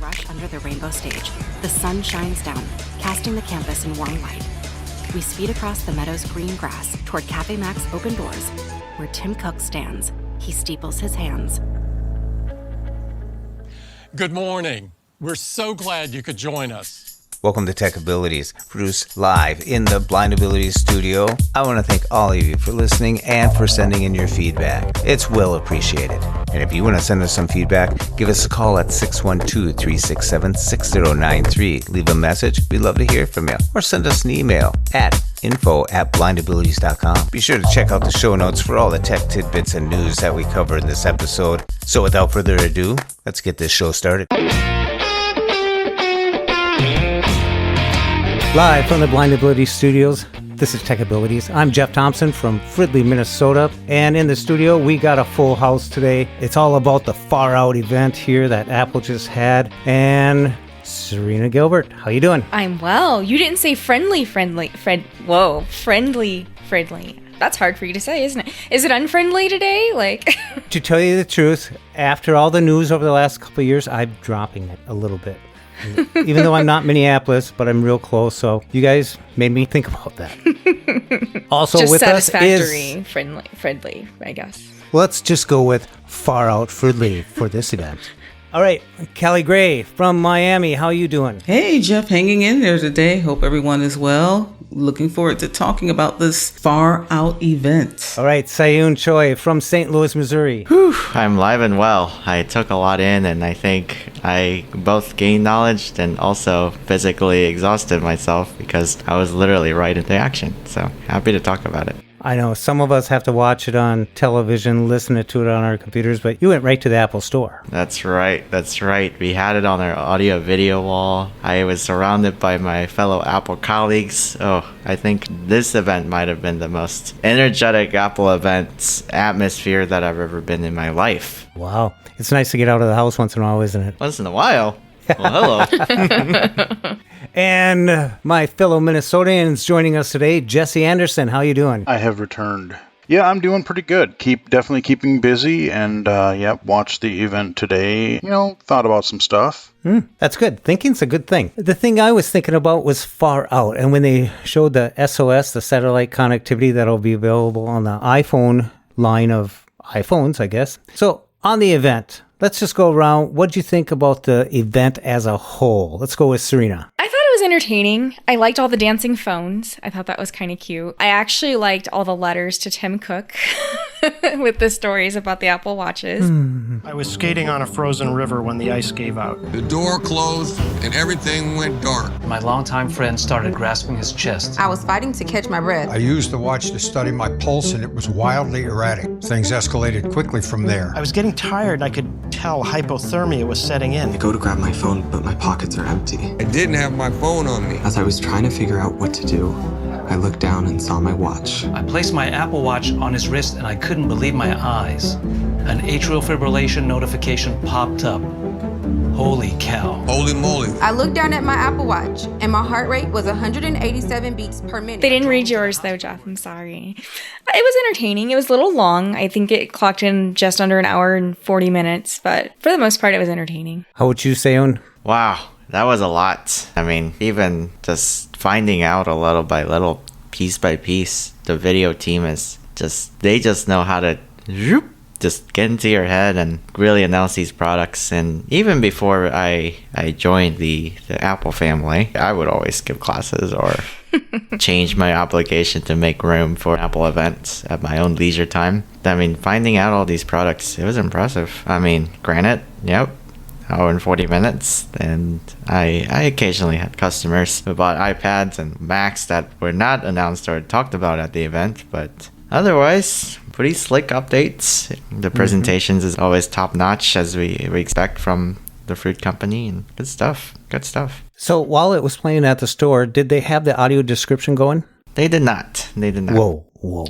rush under the rainbow stage. The sun shines down, casting the campus in warm light. We speed across the meadow's green grass toward Cafe Mac's open doors, where Tim Cook stands. He steeples his hands. Good morning. We're so glad you could join us. Welcome to Tech Abilities, produced live in the Blind Abilities studio. I want to thank all of you for listening and for sending in your feedback. It's well appreciated. And if you want to send us some feedback, give us a call at 612-367-6093. Leave a message. We'd love to hear from you. Or send us an email at info@blindabilities.com. Be sure to check out the show notes for all the tech tidbits and news that we cover in this episode. So without further ado, let's get this show started. Live from the Blind Abilities Studios, this is Tech Abilities. I'm Jeff Thompson from Fridley, Minnesota, and in the studio we got a full house today. It's all about the Far Out event here that Apple just had, and Serina Gilbert, how you doing? I'm well. You didn't say friendly. Friendly. That's hard for you to say, isn't it? Is it unfriendly today? To tell you the truth, after all the news over the last couple of years, I'm dropping it a little bit. Even though I'm not Minneapolis, but I'm real close, so you guys made me think about that. Also just with us satisfactory, is friendly, I guess. Let's just go with Far Out Fridley for this event. All right, Callie Gray from Miami, how you doing? Hey, Jeff, hanging in there today. Hope everyone is well. Looking forward to talking about this Far Out event. All right, Seyoon Choi from St. Louis, Missouri. Whew, I'm live and well. I took a lot in, and I think I both gained knowledge and also physically exhausted myself because I was literally right into action. So happy to talk about it. I know some of us have to watch it on television, listen to it on our computers, but you went right to the Apple Store. That's right. We had it on our audio video wall. I was surrounded by my fellow Apple colleagues. Oh, I think this event might have been the most energetic Apple event atmosphere that I've ever been in my life. Wow. It's nice to get out of the house once in a while, isn't it? Once in a while? Well, hello. And my fellow Minnesotans joining us today, Jesse Anderson. How you doing? I have returned. Yeah, I'm doing pretty good. Definitely keeping busy, and watched the event today. Thought about some stuff. That's good. Thinking's a good thing. The thing I was thinking about was Far Out, and when they showed the SOS, the satellite connectivity that'll be available on the iPhone line of iPhones, I guess. So on the event, let's just go around. What'd you think about the event as a whole? Let's go with Serina. I thought it was entertaining. I liked all the dancing phones. I thought that was kind of cute. I actually liked all the letters to Tim Cook with the stories about the Apple Watches. I was skating on a frozen river when the ice gave out. The door closed and everything went dark. My longtime friend started grasping his chest. I was fighting to catch my breath. I used the watch to study my pulse, and it was wildly erratic. Things escalated quickly from there. I was getting tired. I could tell hypothermia was setting in. I go to grab my phone, but my pockets are empty. I didn't have my phone on me. As I was trying to figure out what to do, I looked down and saw my watch. I placed my Apple Watch on his wrist and I couldn't believe my eyes. An atrial fibrillation notification popped up. Holy cow. Holy moly. I looked down at my Apple Watch and my heart rate was 187 beats per minute. They didn't read yours though, Jeff. I'm sorry. It was entertaining. It was a little long. I think it clocked in just under an hour and 40 minutes, but for the most part, it was entertaining. How would you, Seyoon? Wow, that was a lot. I mean, even just finding out a little by little, piece by piece, the video team they just know how to just get into your head and really announce these products. And even before I joined the Apple family, I would always skip classes or change my obligation to make room for Apple events at my own leisure time. I mean, finding out all these products, it was impressive. I mean, granted, hour and 40 minutes, and I occasionally had customers who bought iPads and Macs that were not announced or talked about at the event, but otherwise, pretty slick updates. The presentations is always top-notch, as we expect from the fruit company, and good stuff. So while it was playing at the store, did they have the audio description going? They did not. Whoa.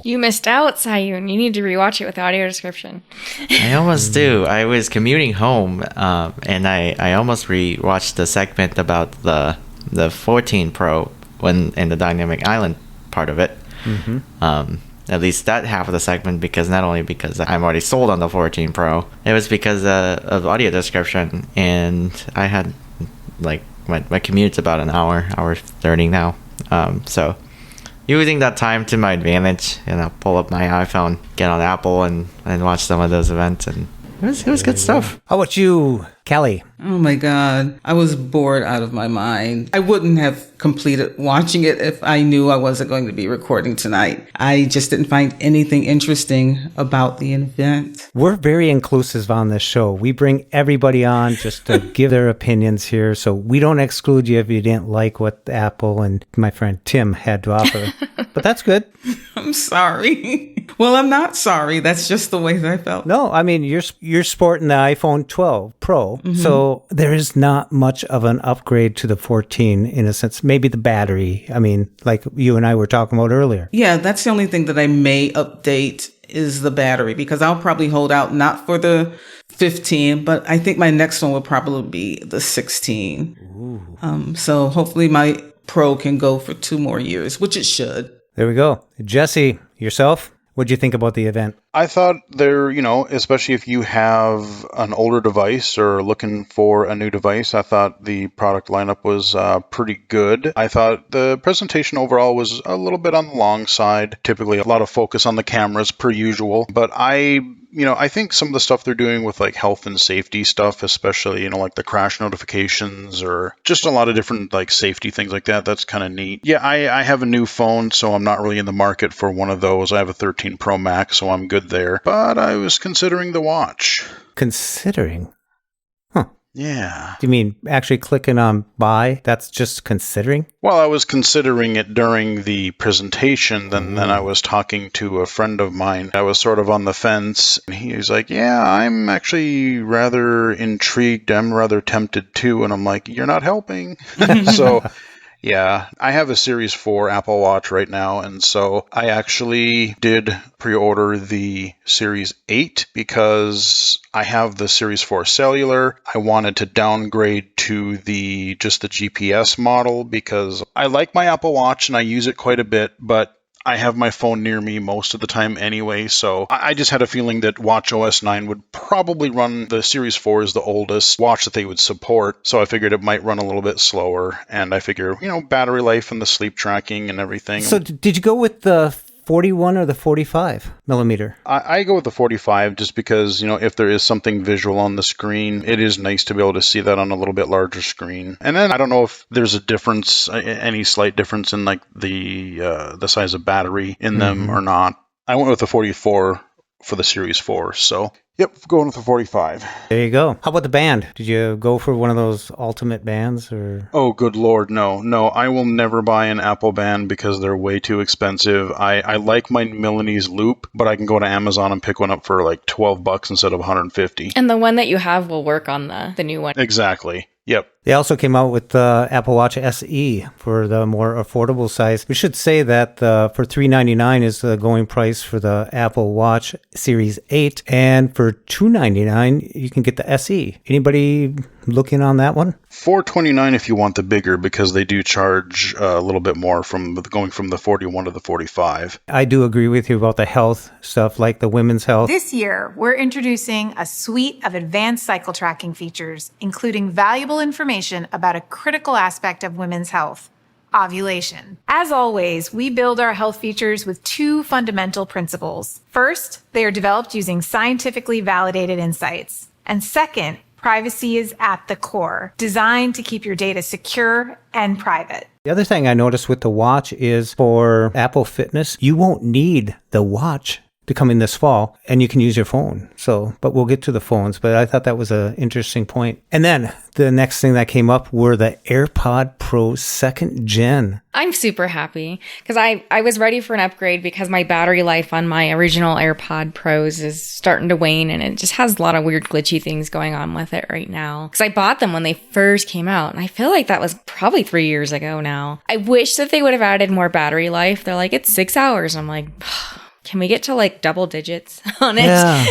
You missed out, Seyoon. You need to rewatch it with audio description. I almost do. I was commuting home, and I almost rewatched the segment about the 14 Pro in the Dynamic Island part of it. at least that half of the segment, because not only because I'm already sold on the 14 Pro, it was because of audio description, and I had like my commute's about an hour 30 now, so using that time to my advantage, pull up my iPhone, get on Apple, and watch some of those events, and it was good stuff. How about you, Callie? Oh my God. I was bored out of my mind. I wouldn't have completed watching it if I knew I wasn't going to be recording tonight. I just didn't find anything interesting about the event. We're very inclusive on this show. We bring everybody on just to give their opinions here. So we don't exclude you if you didn't like what Apple and my friend Tim had to offer. But that's good. I'm sorry. Well, I'm not sorry. That's just the way that I felt. No, I mean, you're sporting the iPhone 12 Pro. Mm-hmm. So there is not much of an upgrade to the 14 in a sense. Maybe the battery. I mean, like you and I were talking about earlier. Yeah, that's the only thing that I may update is the battery, because I'll probably hold out not for the 15, but I think my next one will probably be the 16. So hopefully my Pro can go for 2 more years, which it should. There we go. Jesse, yourself? What'd you think about the event? I thought there, especially if you have an older device or looking for a new device, I thought the product lineup was pretty good. I thought the presentation overall was a little bit on the long side. Typically, a lot of focus on the cameras per usual. But I think some of the stuff they're doing with like health and safety stuff, especially, like the crash notifications or just a lot of different like safety things like that, that's kind of neat. Yeah, I have a new phone, so I'm not really in the market for one of those. I have a 13 Pro Max, so I'm good there. But I was considering the watch. Considering? Huh. Yeah. Do you mean actually clicking on buy? That's just considering? Well, I was considering it during the presentation. Then I was talking to a friend of mine. I was sort of on the fence. And he was like, yeah, I'm actually rather intrigued. I'm rather tempted too. And I'm like, you're not helping. So... yeah, I have a Series 4 Apple Watch right now, and so I actually did pre-order the Series 8 because I have the Series 4 Cellular. I wanted to downgrade to just the GPS model because I like my Apple Watch and I use it quite a bit, but I have my phone near me most of the time anyway, so I just had a feeling that watchOS 9 would probably run, the Series 4 is the oldest watch that they would support, so I figured it might run a little bit slower, and I figure, battery life and the sleep tracking and everything. So did you go with the 41 or the 45 millimeter? I go with the 45 just because, if there is something visual on the screen, it is nice to be able to see that on a little bit larger screen. And then I don't know if there's a difference, any slight difference in like the size of battery in them or not. I went with the 44 for the Series 4, so yep, going with the 45. There you go. How about the band? Did you go for one of those ultimate bands or? Oh, good Lord, no. I will never buy an Apple band because they're way too expensive. I like my Milanese loop, but I can go to Amazon and pick one up for like $12 instead of $150. And the one that you have will work on the new one. Exactly. Yep. They also came out with the Apple Watch SE for the more affordable size. We should say that for $399 is the going price for the Apple Watch Series 8, and for $299 you can get the SE. Anybody looking on that one? $429 if you want the bigger, because they do charge a little bit more from going from the 41 to the 45. I do agree with you about the health stuff, like the women's health. This year, we're introducing a suite of advanced cycle tracking features, including valuable information about a critical aspect of women's health: ovulation. As always, we build our health features with 2 fundamental principles. First, they are developed using scientifically validated insights. And second, privacy is at the core, designed to keep your data secure and private. The other thing I noticed with the watch is for Apple Fitness, you won't need the watch to come in this fall, and you can use your phone. But we'll get to the phones, but I thought that was an interesting point. And then the next thing that came up were the AirPod Pro 2nd Gen. I'm super happy because I was ready for an upgrade because my battery life on my original AirPod Pros is starting to wane, and it just has a lot of weird glitchy things going on with it right now. Because I bought them when they first came out, and I feel like that was probably 3 years ago now. I wish that they would have added more battery life. They're like, it's 6 hours. I'm like, can we get to like double digits on it? Yeah.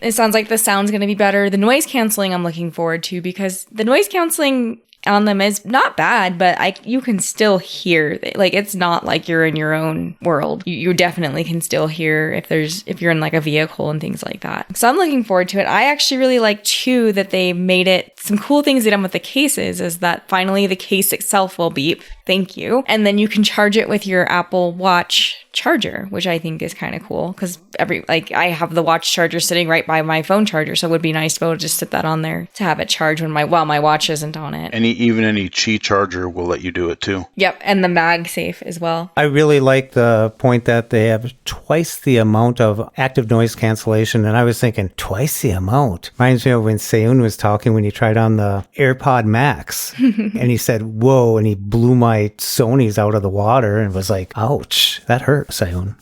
It sounds like the sound's going to be better. The noise canceling I'm looking forward to, because the noise canceling on them is not bad, but you can still hear. Like, it's not like you're in your own world. You definitely can still hear if you're in like a vehicle and things like that. So I'm looking forward to it. I actually really like too that they made it. Some cool things they done with the cases is that finally the case itself will beep. Thank you. And then you can charge it with your Apple Watch charger, which I think is kind of cool because I have the watch charger sitting right by my phone charger, so it would be nice to be able to just sit that on there to have it charge while my watch isn't on it. Even any Qi charger will let you do it too. Yep, and the MagSafe as well. I really like the point that they have twice the amount of active noise cancellation, and I was thinking twice the amount. Reminds me of when Seyoon was talking when he tried on the AirPod Max, and he said, "Whoa," and he blew my Sony's out of the water and was like, "Ouch, that hurt, Seyoon."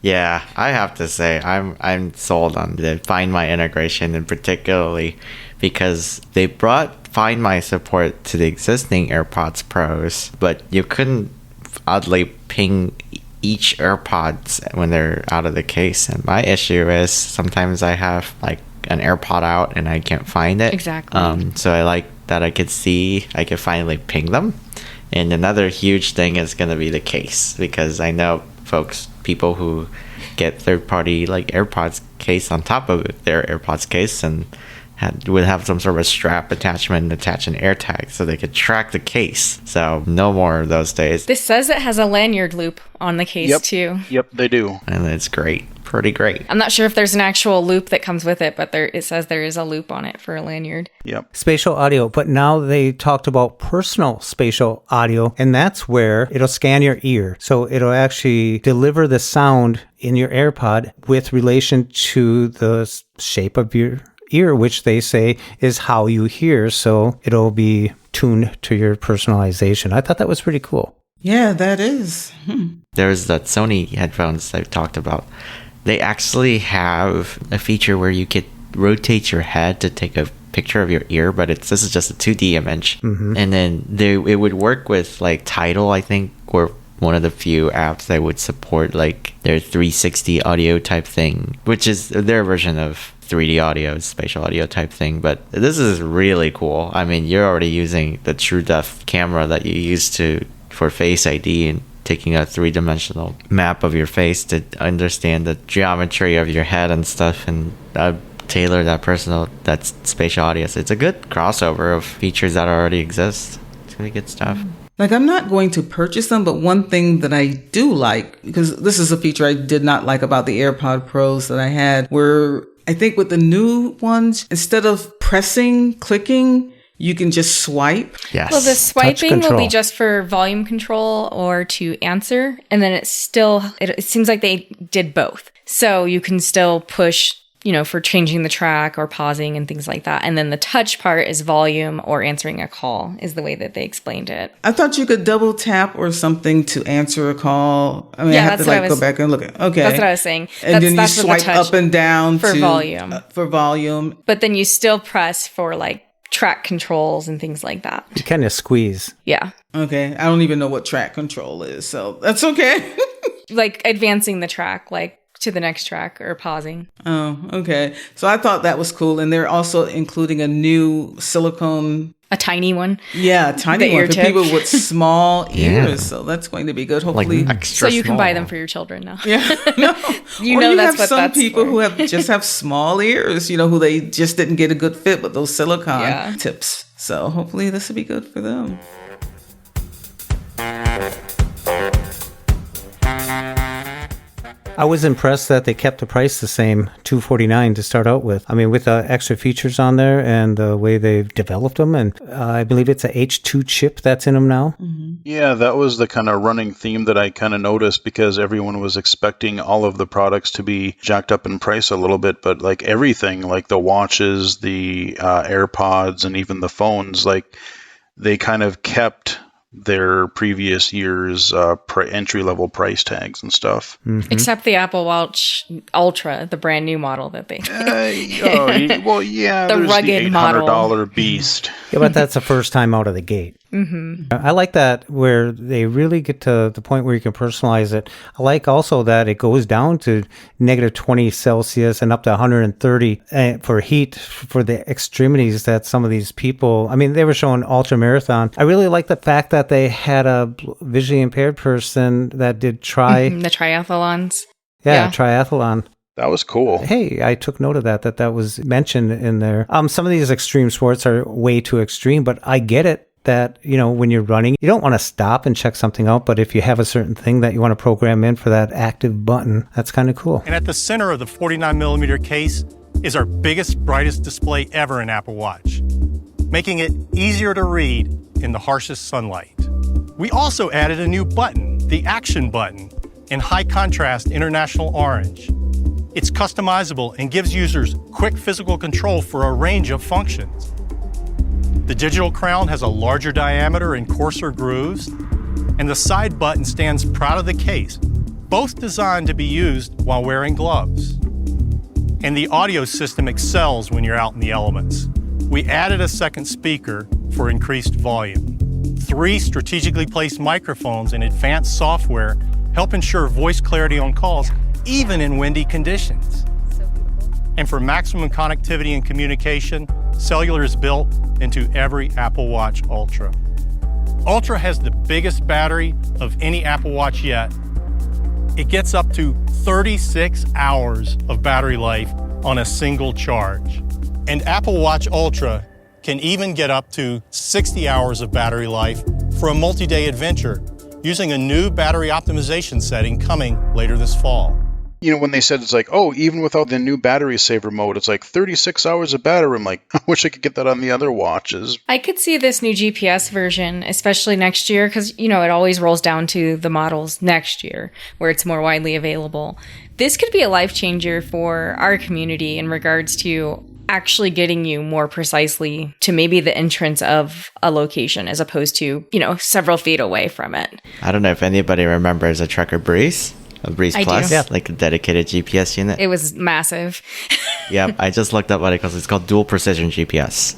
Yeah, I have to say I'm sold on the Find My integration, and particularly because they brought Find My support to the existing AirPods Pros, but you couldn't oddly ping each AirPods when they're out of the case. And my issue is sometimes I have like an AirPod out and I can't find it. Exactly. So I like that I could finally ping them. And another huge thing is going to be the case, because I know people who get third-party like AirPods case on top of their AirPods case and would have some sort of a strap attachment and attach an AirTag so they could track the case. So no more of those days. This says it has a lanyard loop on the case too. Yep, they do. And it's great. Pretty great. I'm not sure if there's an actual loop that comes with it, but it says there is a loop on it for a lanyard. Yep. Spatial audio, but now they talked about personal spatial audio, and that's where it'll scan your ear. So it'll actually deliver the sound in your AirPod with relation to the shape of your ear, which they say is how you hear. So it'll be tuned to your personalization. I thought that was pretty cool. Yeah, that is. There's that Sony headphones I've talked about. They actually have a feature where you could rotate your head to take a picture of your ear, but this is just a 2D image. Mm-hmm. And then it would work with like Tidal, I think, or one of the few apps that would support like their 360 audio type thing, which is their version of 3D audio, spatial audio type thing. But this is really cool. I mean, you're already using the true depth camera that you use for Face ID and taking a three-dimensional map of your face to understand the geometry of your head and stuff, and tailor that spatial audio. So it's a good crossover of features that already exist. It's really good stuff. Like, I'm not going to purchase them, but one thing that I do like, because this is a feature I did not like about the AirPod Pros that I had, were, I think with the new ones, instead of clicking, you can just swipe. Yes. Well, the swiping will be just for volume control or to answer. And then it seems like they did both. So you can still push, for changing the track or pausing and things like that. And then the touch part is volume or answering a call is the way that they explained it. I thought you could double tap or something to answer a call. I mean, I have to go back and look at. Okay. That's what I was saying. And then you swipe up and down for volume. For volume. But then you still press for like track controls and things like that. You kind of squeeze. Yeah. Okay. I don't even know what track control is, so that's okay. Like advancing the track, like to the next track or pausing. Oh, okay. So I thought that was cool. And they're also including a new silicone. A tiny one. Yeah, a tiny one for people with small ears. So that's going to be good. Hopefully. Like so you can buy them for your children now. Yeah. No. you that's what some that's people for. who have small ears, who they just didn't get a good fit with those silicone tips. So hopefully this will be good for them. I was impressed that they kept the price the same, $249 to start out with. I mean, with the extra features on there and the way they've developed them. And I believe it's a H2 chip that's in them now. Mm-hmm. Yeah, that was the kind of running theme that I kind of noticed, because everyone was expecting all of the products to be jacked up in price a little bit. But like everything, like the watches, the AirPods, and even the phones, like they kind of kept their previous year's entry-level price tags and stuff. Mm-hmm. Except the Apple Watch Ultra, the brand new model that they... well, yeah, the there's rugged the $800 model. beast. Yeah, but that's the first time out of the gate. I like that where they really get to the point where you can personalize it. I like also that it goes down to negative 20 Celsius and up to 130 for heat for the extremities that some of these people, I mean, they were showing ultra marathon. I really like the fact that they had a visually impaired person that did The triathlons. Yeah, triathlon. That was cool. Hey, I took note of that was mentioned in there. Some of these extreme sports are way too extreme, but I get it that, when you're running, you don't want to stop and check something out, but if you have a certain thing that you want to program in for that active button, that's kind of cool. And at the center of the 49mm case is our biggest, brightest display ever in Apple Watch, making it easier to read in the harshest sunlight. We also added a new button, the Action button, in high contrast international orange. It's customizable and gives users quick physical control for a range of functions. The digital crown has a larger diameter and coarser grooves, and the side button stands proud of the case, both designed to be used while wearing gloves. And the audio system excels when you're out in the elements. We added a second speaker for increased volume. 3 strategically placed microphones and advanced software help ensure voice clarity on calls, even in windy conditions. And for maximum connectivity and communication, cellular is built into every Apple Watch Ultra. Ultra has the biggest battery of any Apple Watch yet. It gets up to 36 hours of battery life on a single charge. And Apple Watch Ultra can even get up to 60 hours of battery life for a multi-day adventure using a new battery optimization setting coming later this fall. When they said it's like, oh, even without the new battery saver mode, it's like 36 hours of battery. I'm like, I wish I could get that on the other watches. I could see this new GPS version, especially next year, because, it always rolls down to the models next year where it's more widely available. This could be a life changer for our community in regards to actually getting you more precisely to maybe the entrance of a location as opposed to, several feet away from it. I don't know if anybody remembers a Trekker Breeze. A Breeze I Plus, do. like a dedicated GPS unit. It was massive. Yeah, I just looked up what it calls. It's called Dual Precision GPS.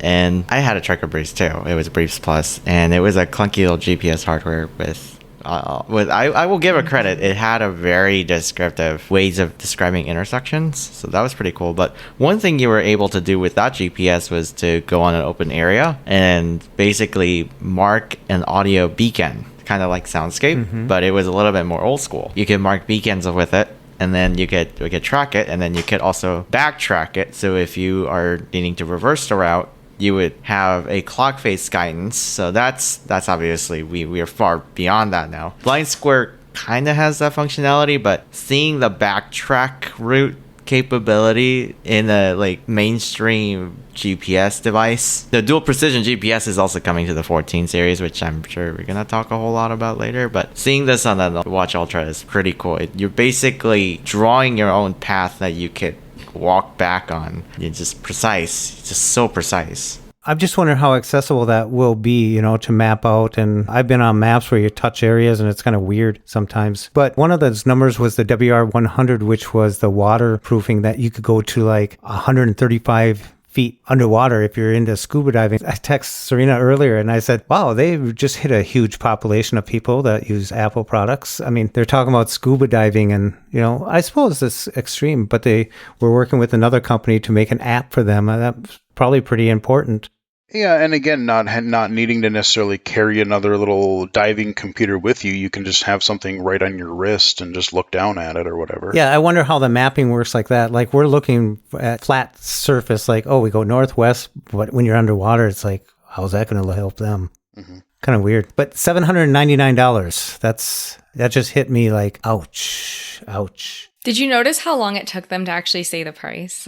And I had a Trekker Breeze too. It was a Breeze Plus, and it was a clunky little GPS hardware with I will give it credit. It had a very descriptive ways of describing intersections, so that was pretty cool. But one thing you were able to do with that GPS was to go on an open area and basically mark an audio beacon, kind of like Soundscape, but it was a little bit more old school. You could mark beacons with it, and then we could track it, and then you could also backtrack it. So if you are needing to reverse the route, you would have a clock face guidance. So that's obviously we are far beyond that now. Blind Square kind of has that functionality, but seeing the backtrack route capability in a mainstream GPS device. The dual precision GPS is also coming to the 14 series, which I'm sure we're gonna talk a whole lot about later, but seeing this on the Watch Ultra is pretty cool. You're basically drawing your own path that you could walk back on. It's just precise. It's just so precise. I'm just wondering how accessible that will be, to map out. And I've been on maps where you touch areas and it's kind of weird sometimes. But one of those numbers was the WR100, which was the waterproofing that you could go to 135 feet underwater if you're into scuba diving. I texted Serina earlier and I said, wow, they just hit a huge population of people that use Apple products. I mean, they're talking about scuba diving and, I suppose it's extreme, but they were working with another company to make an app for them. That's probably pretty important. Yeah, and again, not needing to necessarily carry another little diving computer with you. You can just have something right on your wrist and just look down at it or whatever. Yeah, I wonder how the mapping works like that. Like we're looking at flat surface, we go northwest, but when you're underwater, it's like, how's that going to help them? Kind of weird. But $799, that just hit me ouch. Did you notice how long it took them to actually say the price?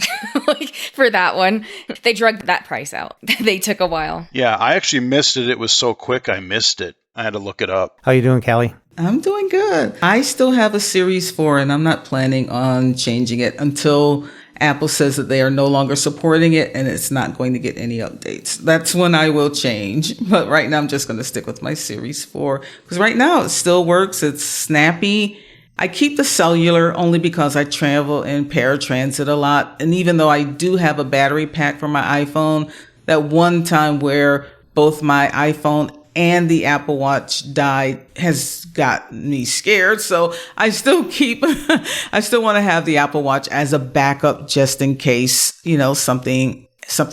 For that one, they drugged that price out. They took a while. Yeah, I actually missed it. It was so quick, I missed it. I had to look it up. How you doing, Callie? I'm doing good. I still have a Series 4, and I'm not planning on changing it until Apple says that they are no longer supporting it and it's not going to get any updates. That's when I will change. But right now, I'm just going to stick with my Series 4. Because right now, it still works. It's snappy. I keep the cellular only because I travel in paratransit a lot. And even though I do have a battery pack for my iPhone, that one time where both my iPhone and the Apple Watch died has gotten me scared. So I still want to have the Apple Watch as a backup just in case, something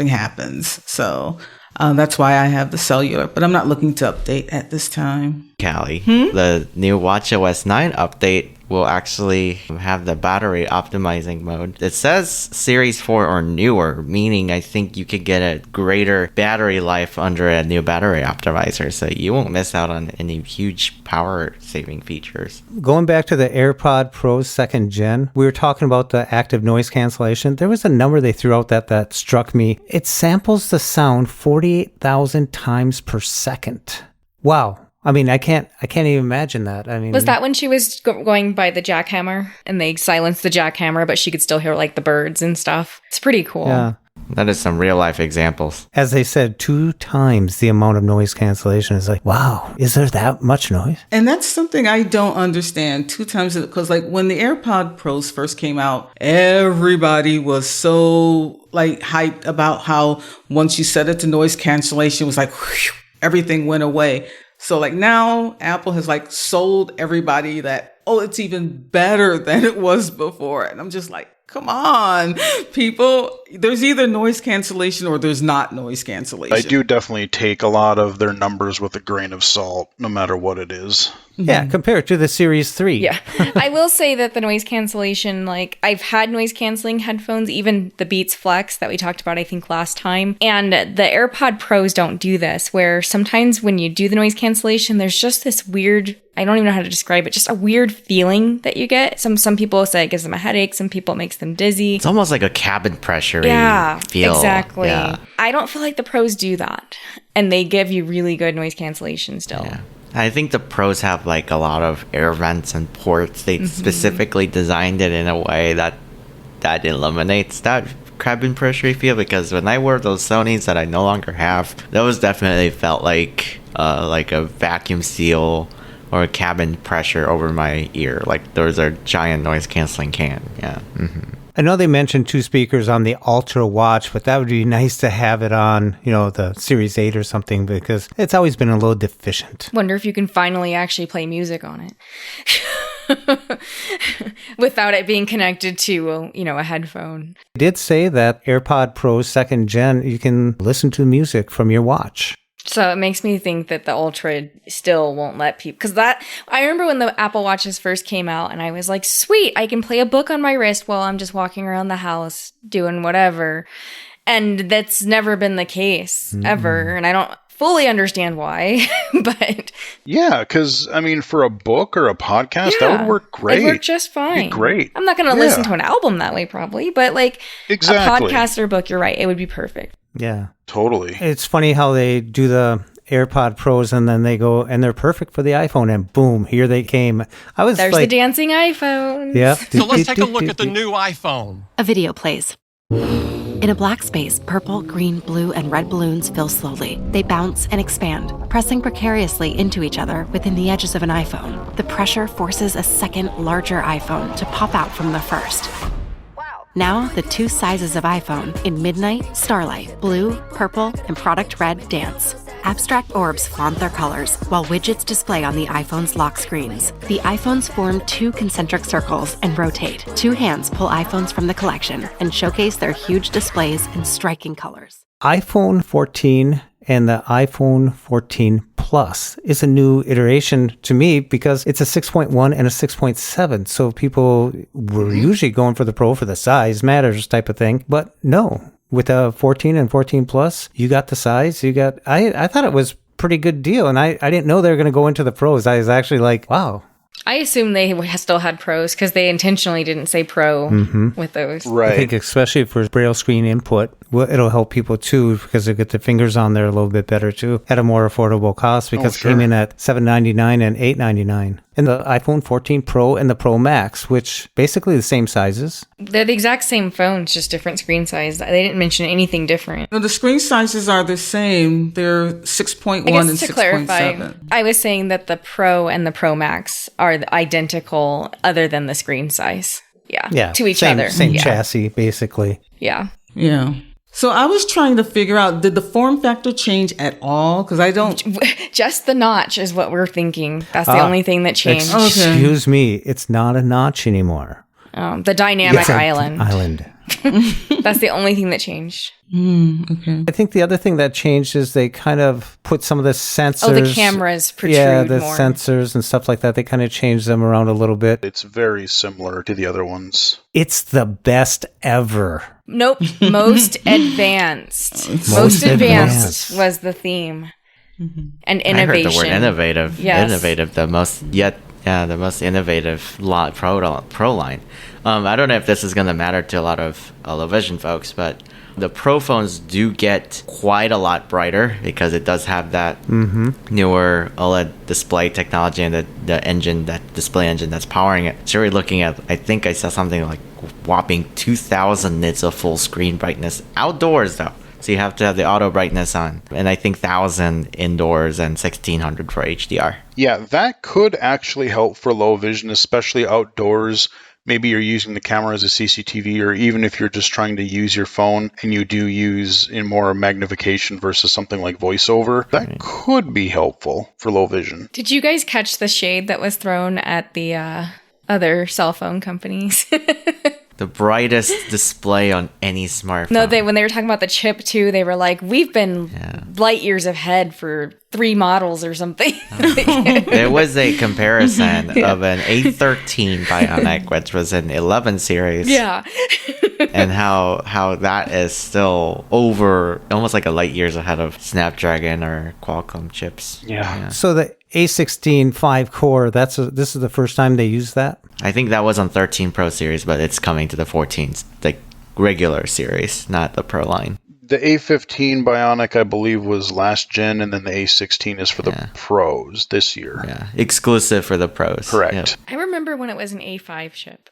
happens. So that's why I have the cellular, but I'm not looking to update at this time. Callie, the new watchOS 9 update will actually have the battery optimizing mode. It says Series 4 or newer, meaning I think you could get a greater battery life under a new battery optimizer, so you won't miss out on any huge power saving features. Going back to the AirPod Pro 2nd Gen, we were talking about the active noise cancellation. There was a number they threw out that struck me. It samples the sound 48,000 times per second. Wow. I mean, I can't even imagine that. I mean, was that when she was going by the jackhammer and they silenced the jackhammer, but she could still hear like the birds and stuff? It's pretty cool. Yeah. That is some real life examples. As they said, 2 times the amount of noise cancellation. Is like, wow, is there that much noise? And that's something I don't understand. 2 times, because like when the AirPod Pros first came out, everybody was so like hyped about how once you set it to noise cancellation, it was like, whew, everything went away. So like now Apple has like sold everybody that, it's even better than it was before. And I'm just like, come on, people. There's either noise cancellation or there's not noise cancellation. I do definitely take a lot of their numbers with a grain of salt, no matter what it is. Yeah, compared to the Series 3. Yeah. I will say that the noise cancellation, like I've had noise canceling headphones, even the Beats Flex that we talked about, I think last time. And the AirPod Pros don't do this, where sometimes when you do the noise cancellation, there's just this weird, I don't even know how to describe it, just a weird feeling that you get. Some people say it gives them a headache. Some people it makes them dizzy. It's almost like a cabin pressure feel. Exactly. Yeah. I don't feel like the Pros do that. And they give you really good noise cancellation still. Yeah. I think the Pros have like a lot of air vents and ports. They specifically designed it in a way that eliminates that cabin pressure feel, because when I wear those Sonys that I no longer have, those definitely felt like a vacuum seal or a cabin pressure over my ear. Like those are giant noise canceling can. Yeah. I know they mentioned 2 speakers on the Ultra Watch, but that would be nice to have it on, the Series 8 or something, because it's always been a little deficient. Wonder if you can finally actually play music on it. Without it being connected to, a headphone. They did say that AirPod Pro 2nd Gen, you can listen to music from your watch. So it makes me think that the Ultra still won't let people, because I remember when the Apple Watches first came out and I was like, sweet, I can play a book on my wrist while I'm just walking around the house doing whatever. And that's never been the case ever. And I don't fully understand why, but. Yeah, because I mean, for a book or a podcast, that would work great. It worked just fine. It'd be great. I'm not going to listen to an album that way probably, but like exactly. A podcast or book, you're right. It would be perfect. Yeah. Totally. It's funny how they do the AirPod Pros and then they go and they're perfect for the iPhone and boom, here they came. There's the dancing iPhone. Yeah. So let's take a look at the new iPhone. A video plays. In a black space, purple, green, blue, and red balloons fill slowly. They bounce and expand, pressing precariously into each other within the edges of an iPhone. The pressure forces a second, larger iPhone to pop out from the first. Now, the 2 sizes of iPhone in Midnight, Starlight, Blue, Purple, and Product Red dance. Abstract orbs flaunt their colors, while widgets display on the iPhone's lock screens. The iPhones form 2 concentric circles and rotate. 2 hands pull iPhones from the collection and showcase their huge displays in striking colors. iPhone 14 and the iPhone 14 Plus is a new iteration to me because it's a 6.1 and a 6.7. So people were usually going for the Pro for the size matters type of thing. But no, with a 14 and 14 Plus, you got the size. I thought it was a pretty good deal. And I didn't know they were going to go into the Pros. I was actually like, wow. I assume they still had Pros because they intentionally didn't say Pro with those. Right. I think especially for Braille screen input, it'll help people too because they get their fingers on there a little bit better too at a more affordable cost because it came in at $799 and $899. And the iPhone 14 Pro and the Pro Max, which basically the same sizes. They're the exact same phones, just different screen size. They didn't mention anything different. No, the screen sizes are the same. They're 6.1 and 6.7. I was saying that the Pro and the Pro Max are identical other than the screen size. Yeah. To each other. Same chassis, basically. Yeah. Yeah. So I was trying to figure out, did the form factor change at all? Because I don't... Just the notch is what we're thinking. That's the only thing that changed. Excuse me, it's not a notch anymore. The dynamic island. That's the only thing that changed. Okay. I think the other thing that changed is they kind of put some of the sensors. Oh, the cameras protrude more. Yeah, the sensors and stuff like that. They kind of changed them around a little bit. It's very similar to the other ones. It's the best ever. Nope. Most advanced. Most advanced was the theme. And innovation. I heard the word innovative. Yes. Innovative. The most innovative Pro line. I don't know if this is going to matter to a lot of low vision folks, but the Pro phones do get quite a lot brighter because it does have that newer OLED display technology and the engine, that display engine that's powering it. So we're looking at, I think I saw something like whopping 2,000 nits of full screen brightness outdoors though. So you have to have the auto brightness on, and I think 1,000 indoors and 1,600 for HDR. Yeah, that could actually help for low vision, especially outdoors. Maybe you're using the camera as a CCTV, or even if you're just trying to use your phone and you do use in more magnification versus something like voiceover, that could be helpful for low vision. Did you guys catch the shade that was thrown at the other cell phone companies? The brightest display on any smartphone. No, when they were talking about the chip too, they were like, we've been light years ahead for 3 models or something. There was a comparison of an A13 Bionic, which was an 11 series. Yeah. And how that is still over, almost like a light years ahead of Snapdragon or Qualcomm chips. Yeah. So the A16 5-core, this is the first time they used that? I think that was on 13 Pro series, but it's coming to the 14, the regular series, not the Pro line. The A15 Bionic, I believe, was last gen, and then the A16 is for the Pros this year. Yeah, exclusive for the Pros. Correct. Yep. I remember when it was an A5 chip.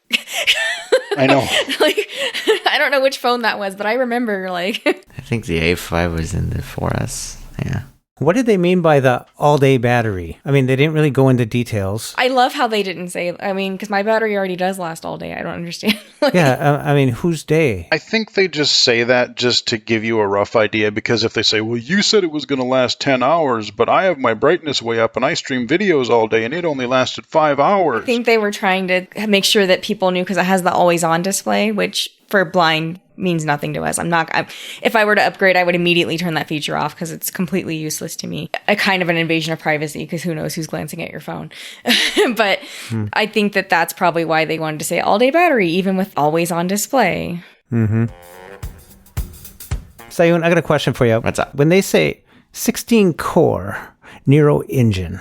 I know. I don't know which phone that was, but I remember I think the A5 was in the 4S. Yeah. What did they mean by the all-day battery? I mean, they didn't really go into details. I love how they didn't say, because my battery already does last all day. I don't understand. I mean, whose day? I think they just say that just to give you a rough idea, because if they say, well, you said it was going to last 10 hours, but I have my brightness way up and I stream videos all day and it only lasted 5 hours. I think they were trying to make sure that people knew, because it has the always-on display, which for blind means nothing to us. If I were to upgrade, I would immediately turn that feature off because it's completely useless to me. A kind of an invasion of privacy, because who knows who's glancing at your phone. But I think that that's probably why they wanted to say all-day battery, even with always-on display. Seyoon, I got a question for you. What's up? When they say 16-core Neural engine,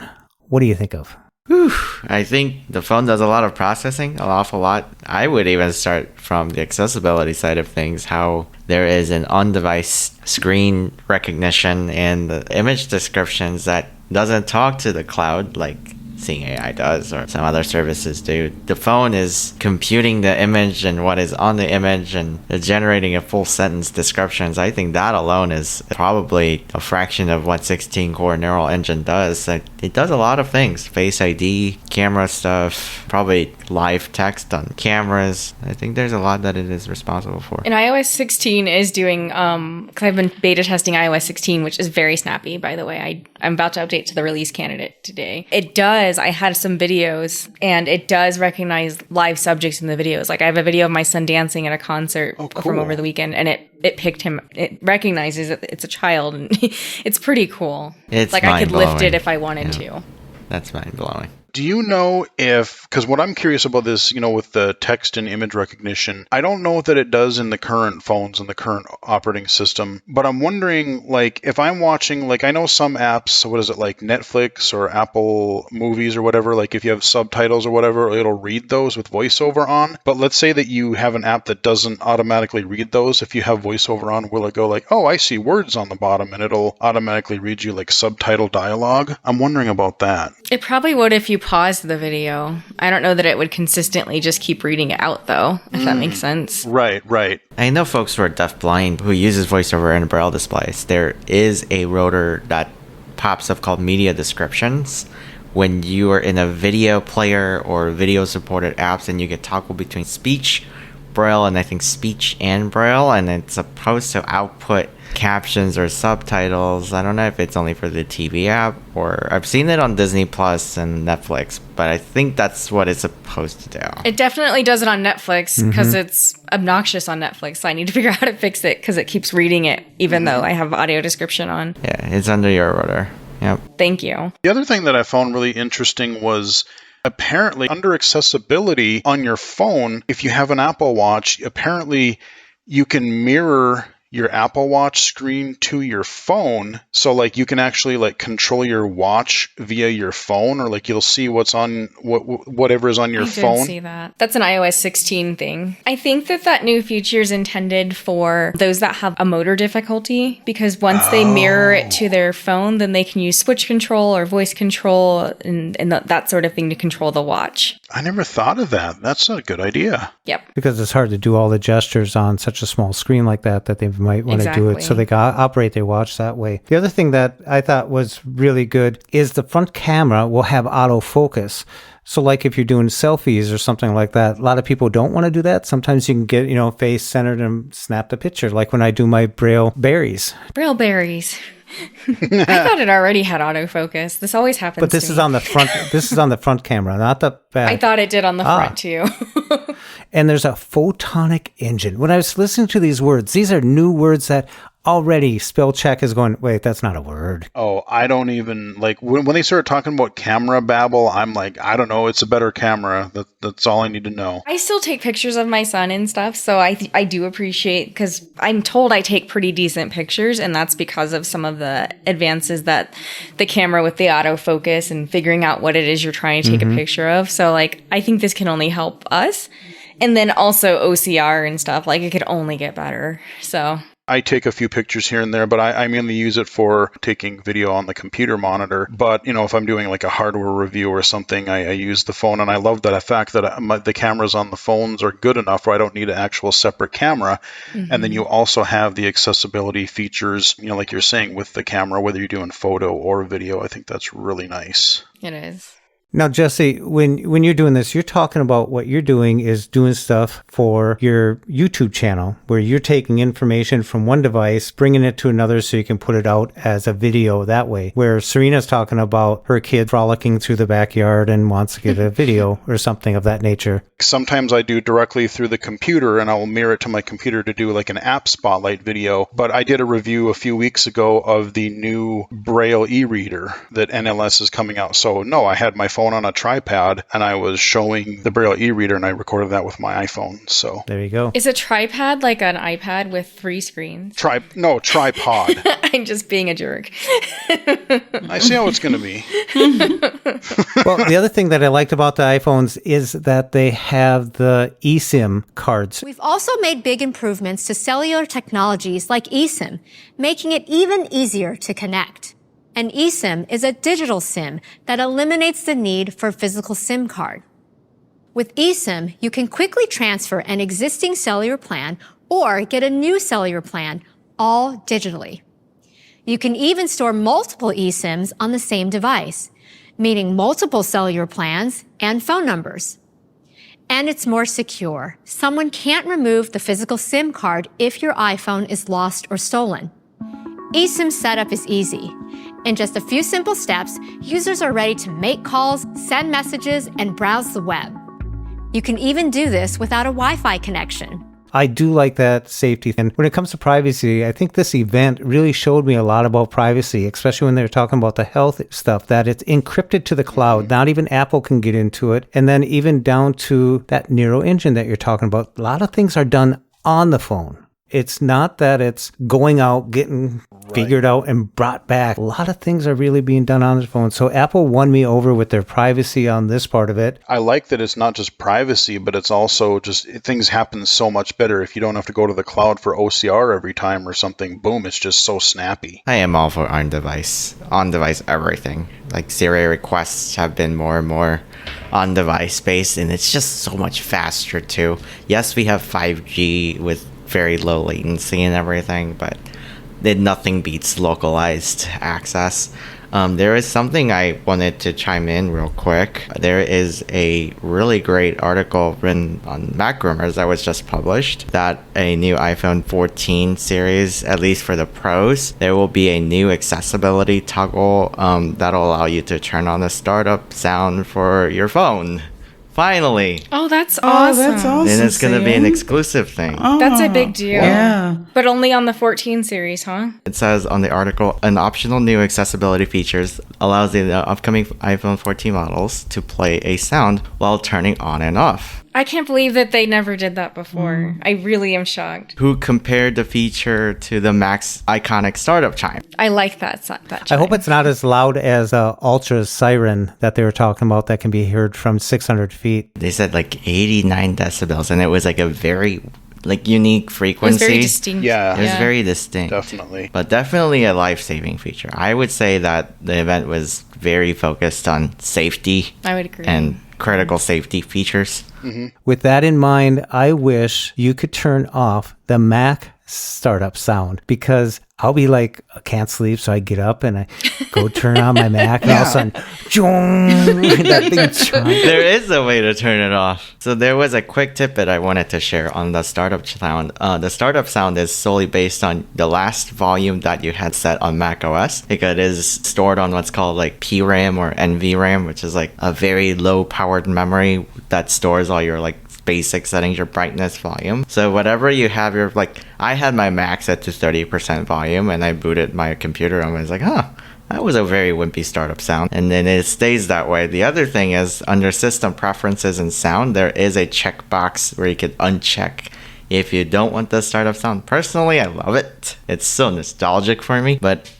what do you think of? I think the phone does a lot of processing, an awful lot. I would even start from the accessibility side of things, how there is an on-device screen recognition and the image descriptions that doesn't talk to the cloud like Seeing AI does or some other services do. The phone is computing the image and what is on the image and generating a full sentence descriptions. I think that alone is probably a fraction of what 16-core neural engine does. It does a lot of things. Face ID, camera stuff, probably live text on cameras. I think there's a lot that it is responsible for. And iOS 16 is doing, because I've been beta testing iOS 16, which is very snappy, by the way. I'm about to update to the release candidate today. It does. I had some videos and it does recognize live subjects in the videos. Like I have a video of my son dancing at a concert from over the weekend, and it picked him. It recognizes that it's a child, and it's pretty cool. It's like I could lift it if I wanted to. That's mind-blowing. Do you know if, because what I'm curious about this, with the text and image recognition, I don't know that it does in the current phones and the current operating system, but I'm wondering, like, if I'm watching, like, I know some apps, what is it, like Netflix or Apple Movies or whatever, like if you have subtitles or whatever, it'll read those with voiceover on. But let's say that you have an app that doesn't automatically read those. If you have voiceover on, will it go like, oh, I see words on the bottom, and it'll automatically read you like subtitle dialogue? I'm wondering about that. It probably would if you paused the video. I don't know that it would consistently just keep reading it out, though, if that makes sense. Right. I know folks who are deafblind who uses voiceover in braille displays. There is a rotor that pops up called media descriptions. When you are in a video player or video supported apps and you get toggle between speech, Braille and I think speech and Braille, and it's supposed to output captions or subtitles. I don't know if it's only for the TV app, or I've seen it on Disney Plus and Netflix, but I think that's what it's supposed to do. It definitely does it on Netflix because it's obnoxious on Netflix. So I need to figure out how to fix it because it keeps reading it even though I have audio description on. Yeah, it's under your order. Yep. Thank you. The other thing that I found really interesting was apparently under accessibility on your phone, if you have an Apple Watch, apparently you can mirror your Apple Watch screen to your phone. So like you can actually like control your watch via your phone, or like you'll see what's on whatever is on your phone. I did see that. That's an iOS 16 thing. I think that new feature is intended for those that have a motor difficulty, because once they mirror it to their phone, then they can use switch control or voice control and that sort of thing to control the watch. I never thought of that. That's a good idea. Yep. Because it's hard to do all the gestures on such a small screen like that they might want to do it. So they can operate their watch that way. The other thing that I thought was really good is the front camera will have autofocus. So like if you're doing selfies or something like that, a lot of people don't want to do that. Sometimes you can get, face centered and snap the picture. Like when I do my Braille berries. Braille berries. I thought it already had autofocus. This always happens. But this is on the front. This is on the front camera, not the back. I thought it did on the front too. And there's a photonic engine. When I was listening to these words, these are new words that already spell check is going, wait, that's not a word. Oh, I don't even like when they started talking about camera babble, I'm like, I don't know, it's a better camera. That's all I need to know. I still take pictures of my son and stuff, so I do appreciate, because I'm told I take pretty decent pictures, and that's because of some of the advances that the camera with the autofocus and figuring out what it is you're trying to take a picture of. So like, I think this can only help us. And then also OCR and stuff, like it could only get better. So I take a few pictures here and there, but I mainly use it for taking video on the computer monitor. But, if I'm doing like a hardware review or something, I use the phone. And I love that fact that the cameras on the phones are good enough where I don't need an actual separate camera. And then you also have the accessibility features, like you're saying with the camera, whether you're doing photo or video. I think that's really nice. It is. Now, Jesse, when you're doing this, you're talking about what you're doing is doing stuff for your YouTube channel, where you're taking information from one device, bringing it to another so you can put it out as a video that way, where Serina's talking about her kid frolicking through the backyard and wants to get a video or something of that nature. Sometimes I do directly through the computer, and I'll mirror it to my computer to do like an app spotlight video. But I did a review a few weeks ago of the new Braille e-reader that NLS is coming out. So no, I had my phone on a tripod and I was showing the Braille e-reader, and I recorded that with my iPhone. So there you go. Is a tripod like an iPad with 3 screens? Tripod. I'm just being a jerk. I see how it's going to be. Well, the other thing that I liked about the iPhones is that they have the eSIM cards. We've also made big improvements to cellular technologies like eSIM, making it even easier to connect. An eSIM is a digital SIM that eliminates the need for a physical SIM card. With eSIM, you can quickly transfer an existing cellular plan or get a new cellular plan, all digitally. You can even store multiple eSIMs on the same device, meaning multiple cellular plans and phone numbers. And it's more secure. Someone can't remove the physical SIM card if your iPhone is lost or stolen. eSIM setup is easy. In just a few simple steps, users are ready to make calls, send messages, and browse the web. You can even do this without a Wi-Fi connection. I do like that safety. And when it comes to privacy, I think this event really showed me a lot about privacy, especially when they were talking about the health stuff, that it's encrypted to the cloud. Not even Apple can get into it. And then even down to that Nero engine that you're talking about, a lot of things are done on the phone. It's not that it's going out, getting figured out and brought back. A lot of things are really being done on the phone. So Apple won me over with their privacy on this part of it. I like that it's not just privacy, but it's also just things happen so much better. If you don't have to go to the cloud for OCR every time or something, boom, it's just so snappy. I am all for on-device everything. Like Siri requests have been more and more on-device based, and it's just so much faster too. Yes, we have 5G with very low latency and everything, but nothing beats localized access. There is something I wanted to chime in real quick. There is a really great article written on Mac Rumors that was just published that a new iPhone 14 series, at least for the pros, there will be a new accessibility toggle that'll allow you to turn on the startup sound for your phone. Finally. Oh, that's awesome. That's awesome. And it's going to be an exclusive thing. That's a big deal. Yeah. But only on the 14 series, huh? It says on the article, an optional new accessibility features allows the upcoming iPhone 14 models to play a sound while turning on and off. I can't believe that they never did that before. I really am shocked. Who compared the feature to the Mac's iconic startup chime. I like that chime. I hope it's not as loud as Ultra's siren that they were talking about that can be heard from 600 feet. They said like 89 decibels, and it was like a very unique frequency. It was very distinct. Yeah. It was very distinct. Definitely. But definitely a life-saving feature. I would say that the event was very focused on safety. I would agree. And critical safety features. Mm-hmm. With that in mind, I wish you could turn off the Mac startup sound, because I'll be like, I can't sleep, so I get up and I go turn on my Mac, and all of a sudden, that thing. There is a way to turn it off. So there was a quick tip that I wanted to share on the startup sound. The startup sound is solely based on the last volume that you had set on Mac OS, because it is stored on what's called like PRAM or NVRAM, which is like a very low powered memory that stores all your like basic settings, your brightness, volume. So whatever you have, your like, I had my Mac set to 30% volume, and I booted my computer and was like, that was a very wimpy startup sound. And then it stays that way. The other thing is, under system preferences and sound, there is a checkbox where you could uncheck if you don't want the startup sound. Personally, I love it. It's so nostalgic for me. But,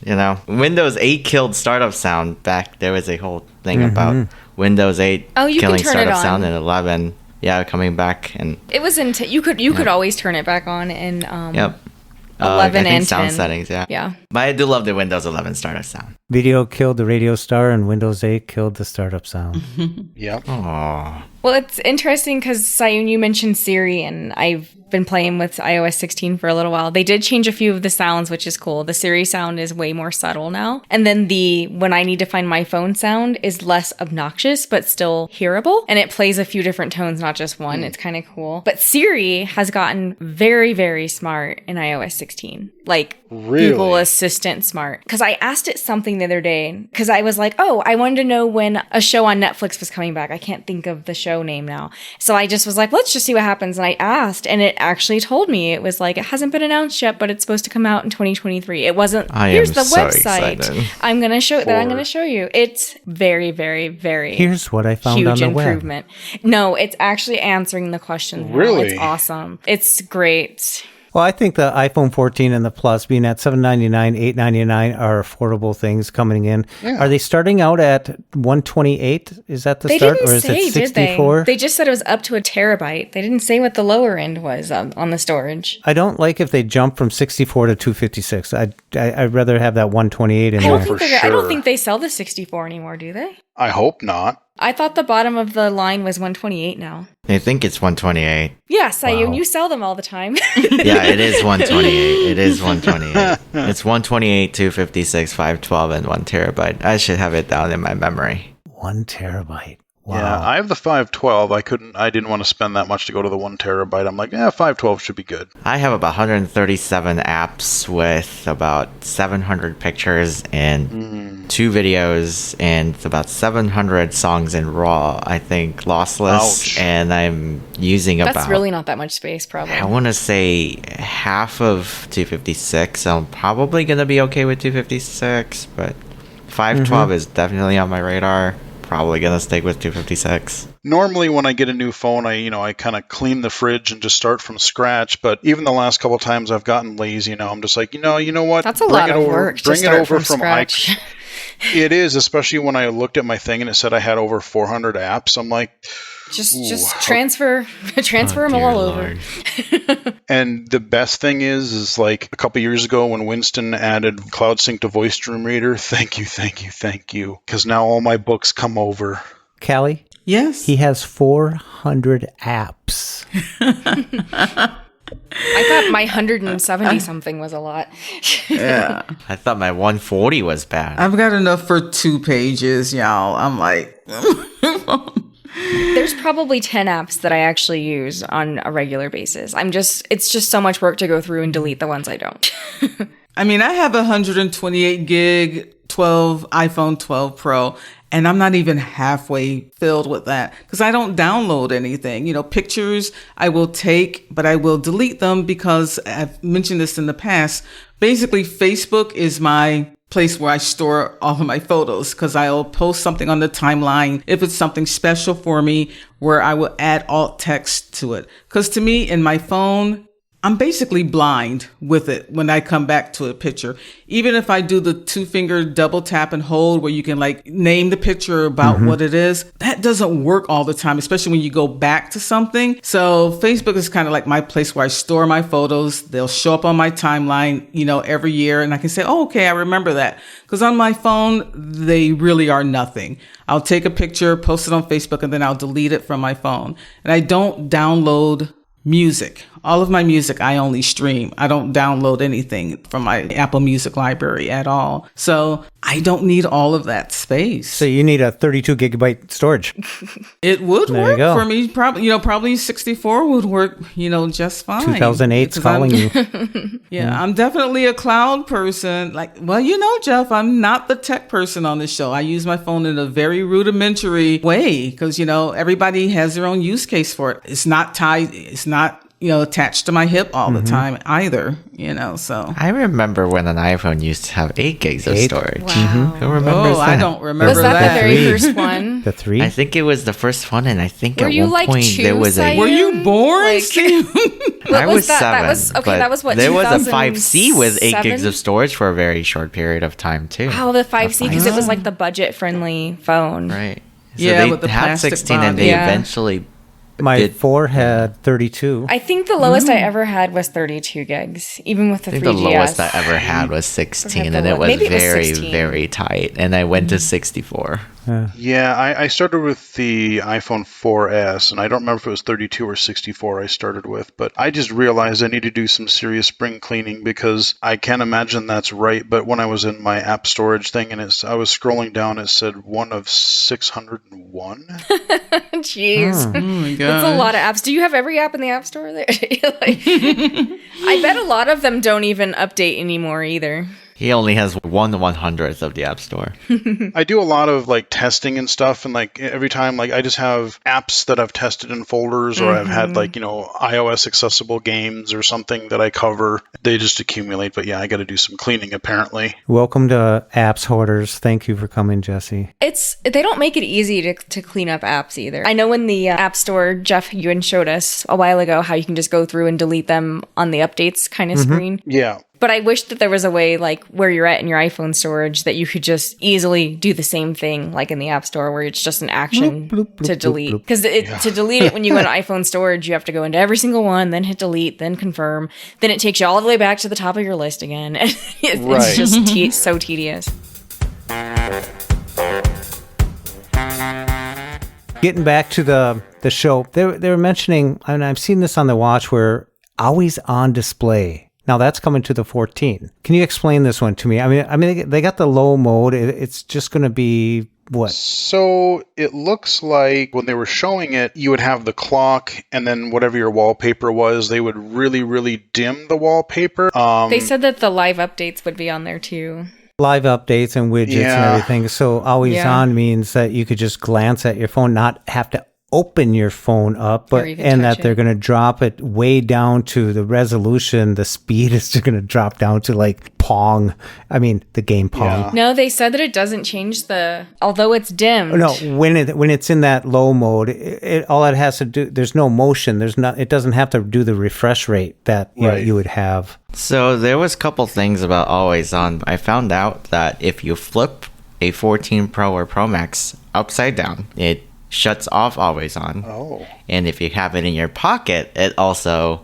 Windows 8 killed startup sound back. There was a whole thing about Windows 8 killing startup sound in 11. Yeah, coming back, and it was you could always turn it back on in 11 I think and sound 10 settings. Yeah. But I do love the Windows 11 startup sound. Video killed the radio star, and Windows 8 killed the startup sound. Yep. Aww. Well, it's interesting because, Seyoon, you mentioned Siri, and I've been playing with iOS 16 for a little while. They did change a few of the sounds, which is cool. The Siri sound is way more subtle now. And then when I need to find my phone sound is less obnoxious, but still hearable. And it plays a few different tones, not just one. It's kind of cool. But Siri has gotten very, very smart in iOS 16. Like, really? Google Assistant smart. Because I asked it something the other day, because I was like, I wanted to know when a show on Netflix was coming back. I can't think of the show name now. So I just was like, let's just see what happens. And I asked, and it actually told me, it was like, it hasn't been announced yet, but it's supposed to come out in 2023. It wasn't, here's the website. I'm going to show you. It's very, very, very Here's what I found on the improvement. No, it's actually answering the questions. Really? It's awesome. It's great. Well, I think the iPhone 14 and the Plus being at $799, $899 are affordable things coming in. Yeah. Are they starting out at 128? Is that the start? Or is it 64? They just said it was up to a terabyte. They didn't say what the lower end was on the storage. I don't like if they jump from 64 to 256. I'd rather have that 128 in there. I don't think they sell the 64 anymore, do they? I hope not. I thought the bottom of the line was 128 now. I think it's 128. Yeah, Seyoon, you sell them all the time. Yeah, it is 128. It is 128. It's 128, 256, 512, and 1 terabyte. I should have it down in my memory. 1 terabyte. Wow. Yeah, I have the 512. I didn't want to spend that much to go to the 1 terabyte. I'm like, 512 should be good. I have about 137 apps with about 700 pictures and 2 videos and about 700 songs in RAW, I think, lossless. Ouch. And I'm using That's really not that much space, probably. I want to say half of 256. I'm probably going to be okay with 256, but 512 is definitely on my radar. Probably gonna stick with 256. Normally when I get a new phone, I kind of clean the fridge and just start from scratch, but even the last couple of times I've gotten lazy. I'm just like, you know what? That's a lot of work. Bring it over from scratch. It is, especially when I looked at my thing and it said I had over 400 apps. I'm like, just transfer them all over. And the best thing is like a couple years ago when Winston added Cloud Sync to Voice Dream Reader, thank you. Because now all my books come over. Callie? Yes? He has 400 apps. I thought my 170 something was a lot. Yeah. I thought my 140 was bad. I've got enough for 2 pages, y'all. I'm like... There's probably 10 apps that I actually use on a regular basis. It's just so much work to go through and delete the ones I don't. I mean, I have a 128 gig iPhone 12 Pro, and I'm not even halfway filled with that because I don't download anything. Pictures I will take, but I will delete them because I've mentioned this in the past. Basically, Facebook is my place where I store all of my photos because I'll post something on the timeline if it's something special for me where I will add alt text to it. Because to me, in my phone, I'm basically blind with it when I come back to a picture. Even if I do the 2-finger double tap and hold where you can name the picture about what it is, that doesn't work all the time, especially when you go back to something. So Facebook is kind of like my place where I store my photos. They'll show up on my timeline, every year. And I can say, oh, okay, I remember that. Because on my phone, they really are nothing. I'll take a picture, post it on Facebook, and then I'll delete it from my phone. And I don't download music. All of my music I only stream. I don't download anything from my Apple Music library at all. So I don't need all of that space. So you need a 32 gigabyte storage. It would There work you go. for me. Probably 64 would work, just fine. 2008's calling you. Yeah, I'm definitely a cloud person. Jeff, I'm not the tech person on this show. I use my phone in a very rudimentary way because, everybody has their own use case for it. It's not tied. It's not attached to my hip all the time either, so. I remember when an iPhone used to have 8 gigs of storage. Wow. Who remembers that? I don't remember Was that that. the very first one? The 3? I think it was the first one, and I think Were at you one point there was a... Were you born? I was that? 7. That was okay. That was what there was a 5C with 8 gigs 2007? of storage for a very short period of time too. Wow, the 5C because it was like the budget-friendly phone. Right. So Yeah, they with the had plastic 16 and body. they Yeah. eventually My 4 had 32. I think the lowest I ever had was 32 gigs, even with the I think 3GS. the lowest I ever had was 16, and it was Maybe it was very, 16. very tight. And I went to 64. Yeah, I started with the iPhone 4S, and I don't remember if it was 32 or 64 I started with, but I just realized I need to do some serious spring cleaning because I can't imagine that's right. But when I was in my app storage thing, and I was scrolling down, it said one of 601. Jeez. Oh my God. That's a lot of apps. Do you have every app in the App Store there? I bet a lot of them don't even update anymore either. He only has 1/100th of the App Store. I do a lot of testing and stuff, and every time I just have apps that I've tested in folders, or I've had iOS accessible games or something that I cover. They just accumulate. But yeah, I got to do some cleaning apparently. Welcome to Apps Hoarders. Thank you for coming, Jesse. They don't make it easy to clean up apps either. I know in the App Store, Jeff, you had showed us a while ago how you can just go through and delete them on the updates kind of screen. Yeah. But I wish that there was a way, where you're at in your iPhone storage, that you could just easily do the same thing, like in the App Store, where it's just an action to delete. Because to delete it when you go to iPhone storage, you have to go into every single one, then hit delete, then confirm. Then it takes you all the way back to the top of your list again. It's just so tedious. Getting back to the show, they were mentioning, and I've seen this on the watch, where always on display. Now that's coming to the 14. Can you explain this one to me? I mean, they got the low mode. It's just going to be what? So it looks like when they were showing it, you would have the clock, and then whatever your wallpaper was, they would really, really dim the wallpaper. They said that the live updates would be on there too. Live updates and widgets and everything. So always on means that you could just glance at your phone, not have to open your phone up, and that they're going to drop it way down to the resolution. The speed is just going to drop down to Pong. I mean, the game Pong. Yeah. No, they said that it doesn't change although it's dimmed. No, when it's in that low mode, all it has to do, there's no motion. It doesn't have to do the refresh rate that you would have. So there was a couple things about always on. I found out that if you flip a 14 Pro or Pro Max upside down, it shuts off always on. Oh. And if you have it in your pocket, it also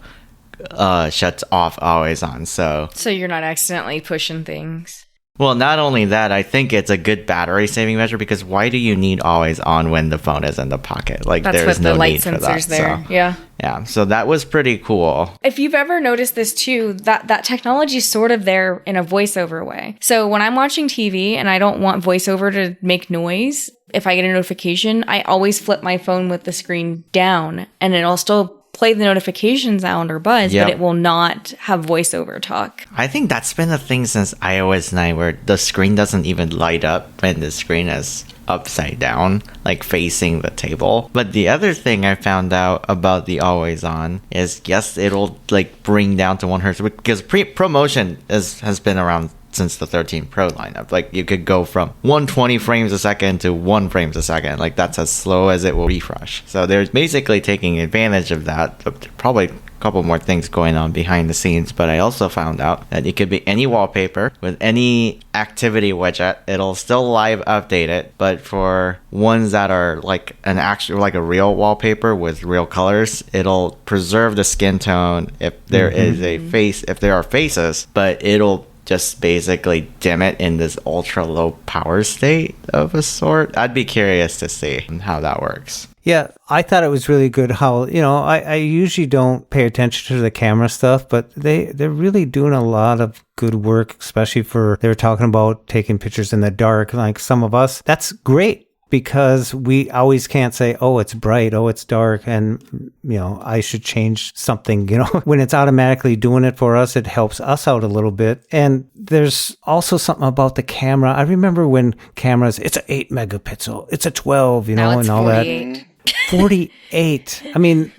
shuts off always on. So you're not accidentally pushing things. Well, not only that, I think it's a good battery saving measure because why do you need always on when the phone is in the pocket? Like That's there's what no the light need for that. sensor's there. So, yeah. yeah, so that was pretty cool. If you've ever noticed this too, that technology is sort of there in a voiceover way. So when I'm watching TV and I don't want voiceover to make noise, if I get a notification, I always flip my phone with the screen down and it'll still play the notification sound or buzz, Yep. but it will not have voiceover talk. I think that's been a thing since iOS 9 where the screen doesn't even light up when the screen is upside down, like facing the table. But the other thing I found out about the always on is yes, it'll like bring down to 1 hertz because ProMotion has been around since the 13 Pro lineup. Like you could go from 120 frames a second to 1 frames a second. Like that's as slow as it will refresh. So they're basically taking advantage of that. Probably a couple more things going on behind the scenes, but I also found out that it could be any wallpaper with any activity widget. It'll still live update it, but for ones that are like an actual, like a real wallpaper with real colors, it'll preserve the skin tone if there is a face, if there are faces, but it'll just basically dim it in this ultra low power state of a sort. I'd be curious to see how that works. Yeah, I thought it was really good how, I usually don't pay attention to the camera stuff, but they're really doing a lot of good work, especially they were talking about taking pictures in the dark, like some of us. That's great because we always can't say, oh, it's bright, oh, it's dark, and, I should change something, When it's automatically doing it for us, it helps us out a little bit. And there's also something about the camera. I remember when cameras, it's an 8 megapixel, it's a 12, Now it's and all 48. that. 48. I mean,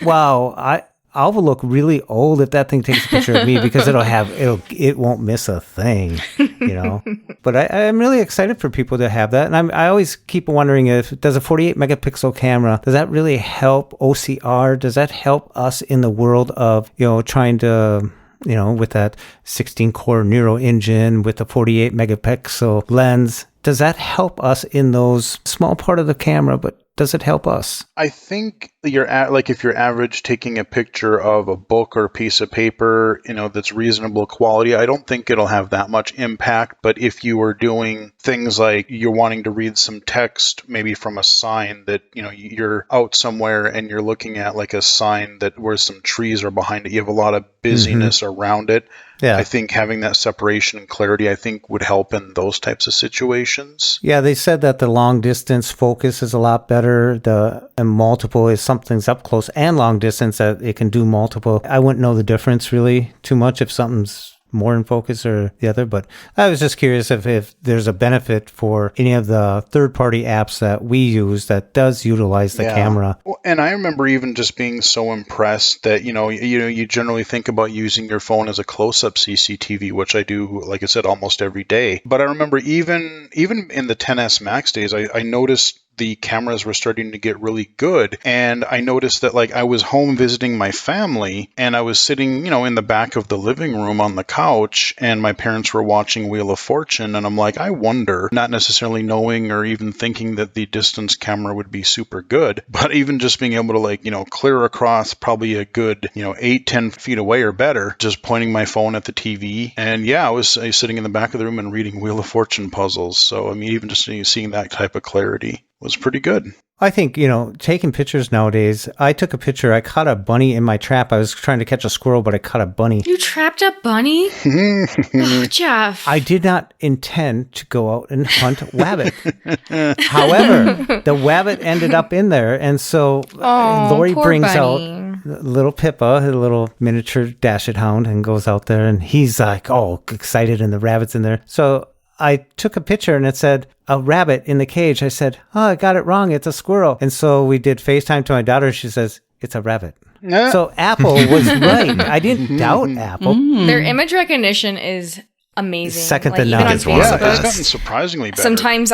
wow. I'll look really old if that thing takes a picture of me because it won't miss a thing, But I'm really excited for people to have that. And I always keep wondering does a 48 megapixel camera, does that really help OCR? Does that help us in the world of, trying to, with that 16 core neural engine with the 48 megapixel lens? Does that help us in those small part of the camera, but does it help us? I think if you're average taking a picture of a book or a piece of paper, that's reasonable quality, I don't think it'll have that much impact. But if you were doing things like you're wanting to read some text, maybe from a sign that, you're out somewhere and you're looking at like a sign that where some trees are behind it, you have a lot of busyness around it. Yeah. I think having that separation and clarity, I think would help in those types of situations. Yeah, they said that the long distance focus is a lot better. And multiple is something's up close and long distance that it can do multiple. I wouldn't know the difference really too much if something's more in focus or the other, but I was just curious if there's a benefit for any of the third-party apps that we use that does utilize the camera. Well, and I remember even just being so impressed that, you generally think about using your phone as a close-up CCTV, which I do, like I said, almost every day. But I remember even in the XS Max days, I noticed the cameras were starting to get really good. And I noticed that I was home visiting my family and I was sitting, in the back of the living room on the couch and my parents were watching Wheel of Fortune. And I'm like, I wonder, not necessarily knowing or even thinking that the distance camera would be super good, but even just being able to clear across probably a good, 8-10 feet away or better, just pointing my phone at the TV. And I was sitting in the back of the room and reading Wheel of Fortune puzzles. So, I mean, even just seeing that type of clarity was pretty good. I think, taking pictures nowadays, I took a picture, I caught a bunny in my trap. I was trying to catch a squirrel, but I caught a bunny. You trapped a bunny? Oh, Jeff. I did not intend to go out and hunt wabbit. However, the wabbit ended up in there. And so Lori brings out little Pippa, a little miniature Dashed Hound, and goes out there and he's like, excited, and the rabbit's in there. So I took a picture and it said a rabbit in the cage. I said, I got it wrong. It's a squirrel. And so we did FaceTime to my daughter. She says, it's a rabbit. So Apple was right. I didn't doubt Apple. Their image recognition is amazing. Second to none. It's gotten surprisingly better. Sometimes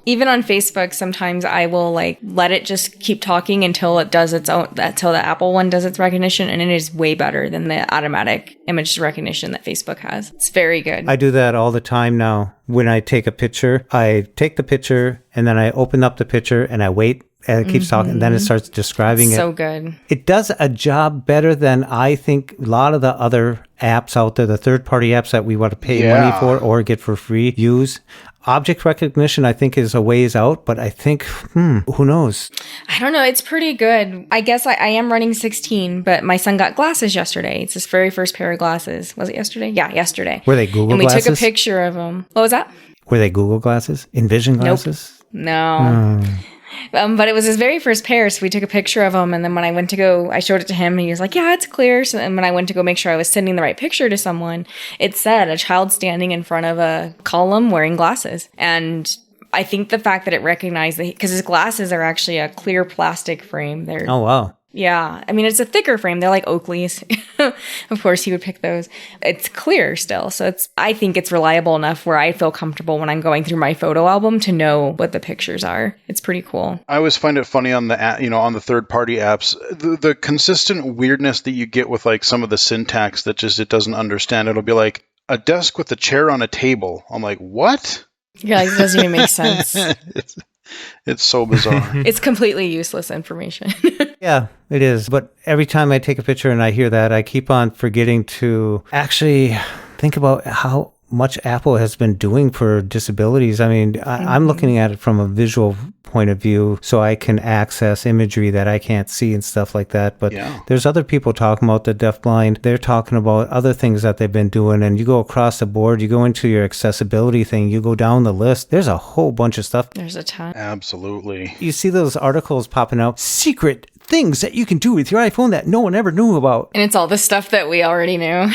even on Facebook, sometimes I will let it just keep talking until it does its own, until the Apple one does its recognition, and it is way better than the automatic image recognition that Facebook has. It's very good. I do that all the time now. When I take a picture, I take the picture and then I open up the picture and I wait And it keeps talking, and then it starts describing it. So good. It does a job better than I think a lot of the other apps out there, the third-party apps that we want to pay money for or get for free, use. Object recognition, I think, is a ways out, but I think, who knows? I don't know. It's pretty good. I guess I am running 16, but my son got glasses yesterday. It's his very first pair of glasses. Was it yesterday? Yeah, yesterday. Were they Google glasses? And we glasses? took a picture of them. What was that? Were they Google glasses? Envision glasses? Nope. No. But it was his very first pair, so we took a picture of him, and then when I went to go, I showed it to him, and he was like, yeah, it's clear. So then when I went to go make sure I was sending the right picture to someone, it said a child standing in front of a column wearing glasses. And I think the fact that it recognized that, because his glasses are actually a clear plastic frame. They're Oh, wow. Yeah. I mean, it's a thicker frame. They're like Oakley's. Of course, he would pick those. It's clear still. So I think it's reliable enough where I feel comfortable when I'm going through my photo album to know what the pictures are. It's pretty cool. I always find it funny on the on the third-party apps, the consistent weirdness that you get with like some of the syntax that just it doesn't understand. It'll be like a desk with a chair on a table. I'm like, what? Yeah, it doesn't even make sense. It's so bizarre. It's completely useless information. Yeah, it is. But every time I take a picture and I hear that, I keep on forgetting to actually think about how much Apple has been doing for disabilities. I mean, I'm looking at it from a visual point of view so I can access imagery that I can't see and stuff like that. But there's other people talking about the deafblind. They're talking about other things that they've been doing. And you go across the board, you go into your accessibility thing, you go down the list. There's a whole bunch of stuff. There's a ton. Absolutely. You see those articles popping out, secret things that you can do with your iPhone that no one ever knew about. And it's all the stuff that we already knew.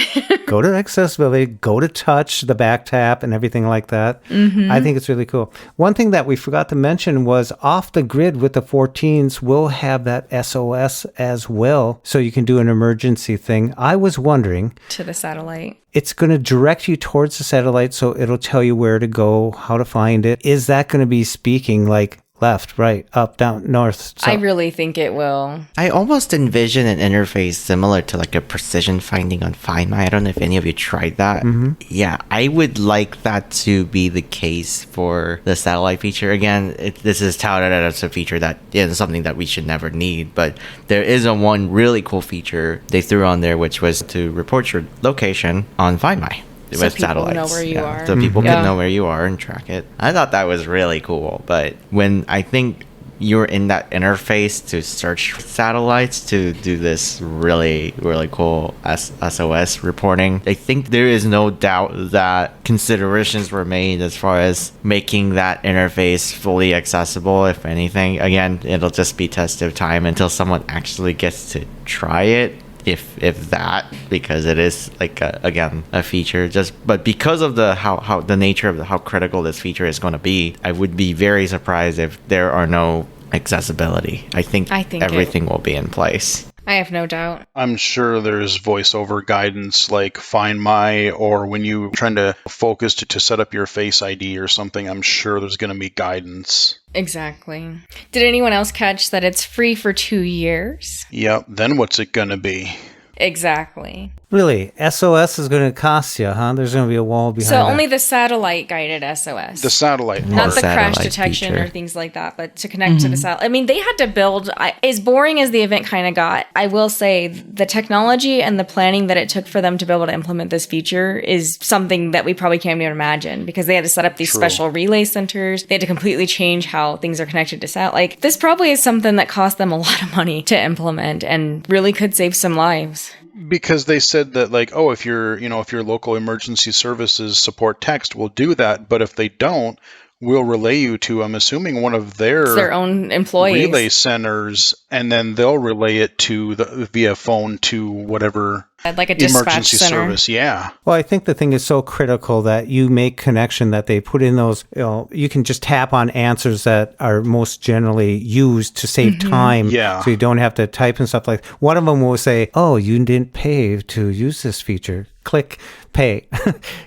Go to accessibility, go to touch, the back tap, and everything like that. I think it's really cool. One thing that we forgot to mention was off the grid with the 14s will have that SOS as well, so you can do an emergency thing. I was wondering... To the satellite. It's going to direct you towards the satellite, so it'll tell you where to go, how to find it. Is that going to be speaking like left, right, up, down, north, south? I really think it will. I almost envision an interface similar to like a precision finding on Find My. I don't know if any of you tried that. Yeah, I would like that to be the case for the satellite feature. Again, this is touted as a feature that is something that we should never need, but there is one really cool feature they threw on there, which was to report your location on Find My. So with people satellites. know where you are. So people can know where you are and track it. I thought that was really cool. But when I think you're in that interface to search satellites to do this really, really cool SOS reporting, I think there is no doubt that considerations were made as far as making that interface fully accessible. If anything, again, it'll just be test of time until someone actually gets to try it. If that, because it is like a feature, but because of how the nature of how critical this feature is going to be, I would be very surprised if there are no accessibility. I think everything will be in place. I have no doubt. I'm sure there's voiceover guidance like Find My, or when you're trying to focus to set up your Face ID or something, I'm sure there's going to be guidance. Exactly. Did anyone else catch that it's free for 2 years? Yep. Then what's it going to be? Exactly. Really? SOS is going to cost you, huh? There's going to be a wall behind So that. only the satellite guided SOS. The satellite. Not the crash satellite detection feature. or things like that, but to connect to the satellite. I mean, they had to build, as boring as the event kind of got, I will say the technology and the planning that it took for them to be able to implement this feature is something that we probably can't even imagine, because they had to set up these special relay centers. They had to completely change how things are connected to satellite. Like, this probably is something that cost them a lot of money to implement and really could save some lives. Because they said that, like, oh, if your local emergency services support text, we'll do that. But if they don't, we'll relay you to, I'm assuming, one of their own employees relay centers, and then they'll relay it via phone to whatever like a dispatch emergency center. service. Yeah. Well, I think the thing is so critical that you make connection, that they put in those, you can just tap on answers that are most generally used to save time. Yeah. So you don't have to type and stuff like that. One of them will say, oh, you didn't pay to use this feature. Click. pay.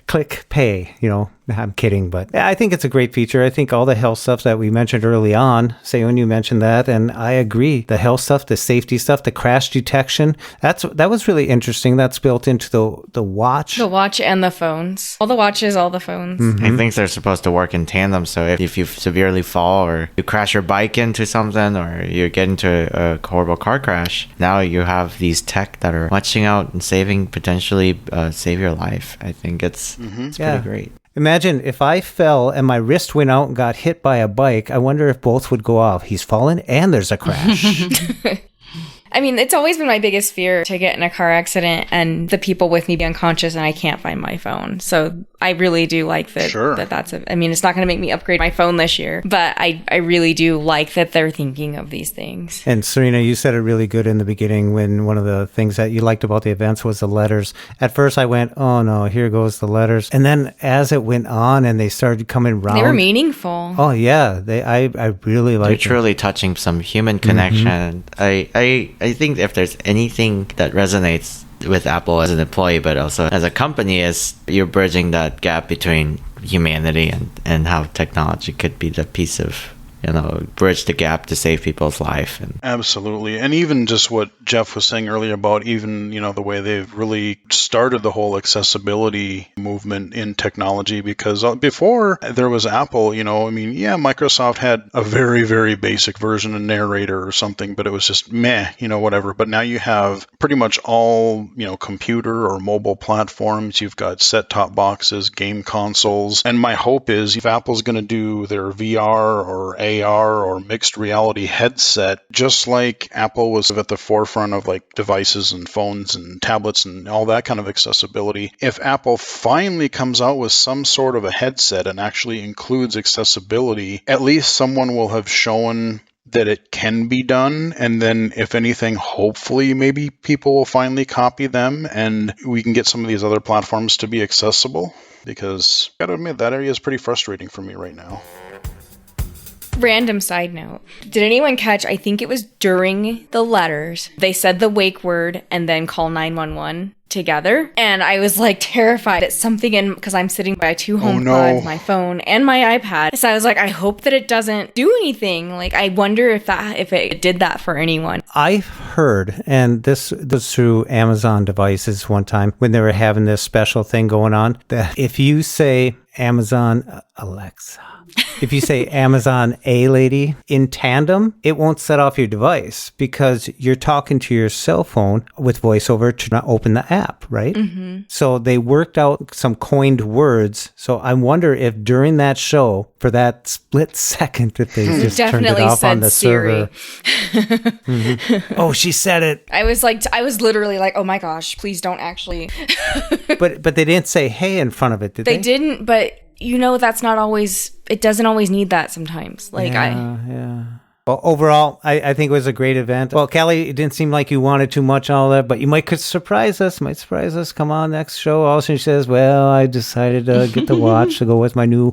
Click pay, I'm kidding, but I think it's a great feature. I think all the health stuff that we mentioned early on, Seyoon, you mentioned that, and I agree. The health stuff, the safety stuff, the crash detection, that was really interesting. That's built into the watch. The watch and the phones. All the watches, all the phones. Mm-hmm. I think they're supposed to work in tandem. So if you severely fall or you crash your bike into something or you get into a horrible car crash, now you have these tech that are watching out and potentially save your life. I think it's pretty great. Imagine if I fell and my wrist went out and got hit by a bike. I wonder if both would go off. He's fallen and there's a crash. I mean, it's always been my biggest fear to get in a car accident and the people with me be unconscious and I can't find my phone. So I really do like that. Sure. I mean, it's not going to make me upgrade my phone this year, but I really do like that they're thinking of these things. And Serina, you said it really good in the beginning when one of the things that you liked about the events was the letters. At first I went, oh no, here goes the letters. And then as it went on and they started coming round. They were meaningful. Oh yeah. I really liked it. They're truly touching some human connection. I think if there's anything that resonates with Apple as an employee, but also as a company, is you're bridging that gap between humanity and how technology could be the piece of, bridge the gap to save people's life. Absolutely. And even just what Jeff was saying earlier about even, the way they've really started the whole accessibility movement in technology, because before there was Apple, Microsoft had a very, very basic version of Narrator or something, but it was just meh, whatever. But now you have pretty much all, computer or mobile platforms. You've got set-top boxes, game consoles. And my hope is if Apple's going to do their VR or AR or mixed reality headset, just like Apple was at the forefront of like devices and phones and tablets and all that kind of accessibility. If Apple finally comes out with some sort of a headset and actually includes accessibility, at least someone will have shown that it can be done. And then if anything, hopefully maybe people will finally copy them and we can get some of these other platforms to be accessible, because I gotta admit that area is pretty frustrating for me right now. Random side note. Did anyone catch, I think it was during the letters, they said the wake word and then call 911 together. And I was like terrified that something because I'm sitting by two HomePods, my phone, and my iPad. So I was like, I hope that it doesn't do anything. Like, I wonder if it did that for anyone. I've heard, and this was through Amazon devices one time when they were having this special thing going on, that if you say Amazon Alexa, if you say Amazon A lady in tandem, it won't set off your device because you're talking to your cell phone with voiceover to not open the app, right? Mm-hmm. So they worked out some coined words. So I wonder if during that show, for that split second, that they just turned it off on the Siri. Server. Mm-hmm. Oh, she said it. I was literally like, oh my gosh, please don't actually. But they didn't say hey in front of it, did they? They didn't, but that's not always, it doesn't always need that sometimes. Yeah. Well, overall, I think it was a great event. Well, Callie, it didn't seem like you wanted too much, all that, but you could surprise us. Come on, next show. Also, she says, well, I decided to get the watch to go with my new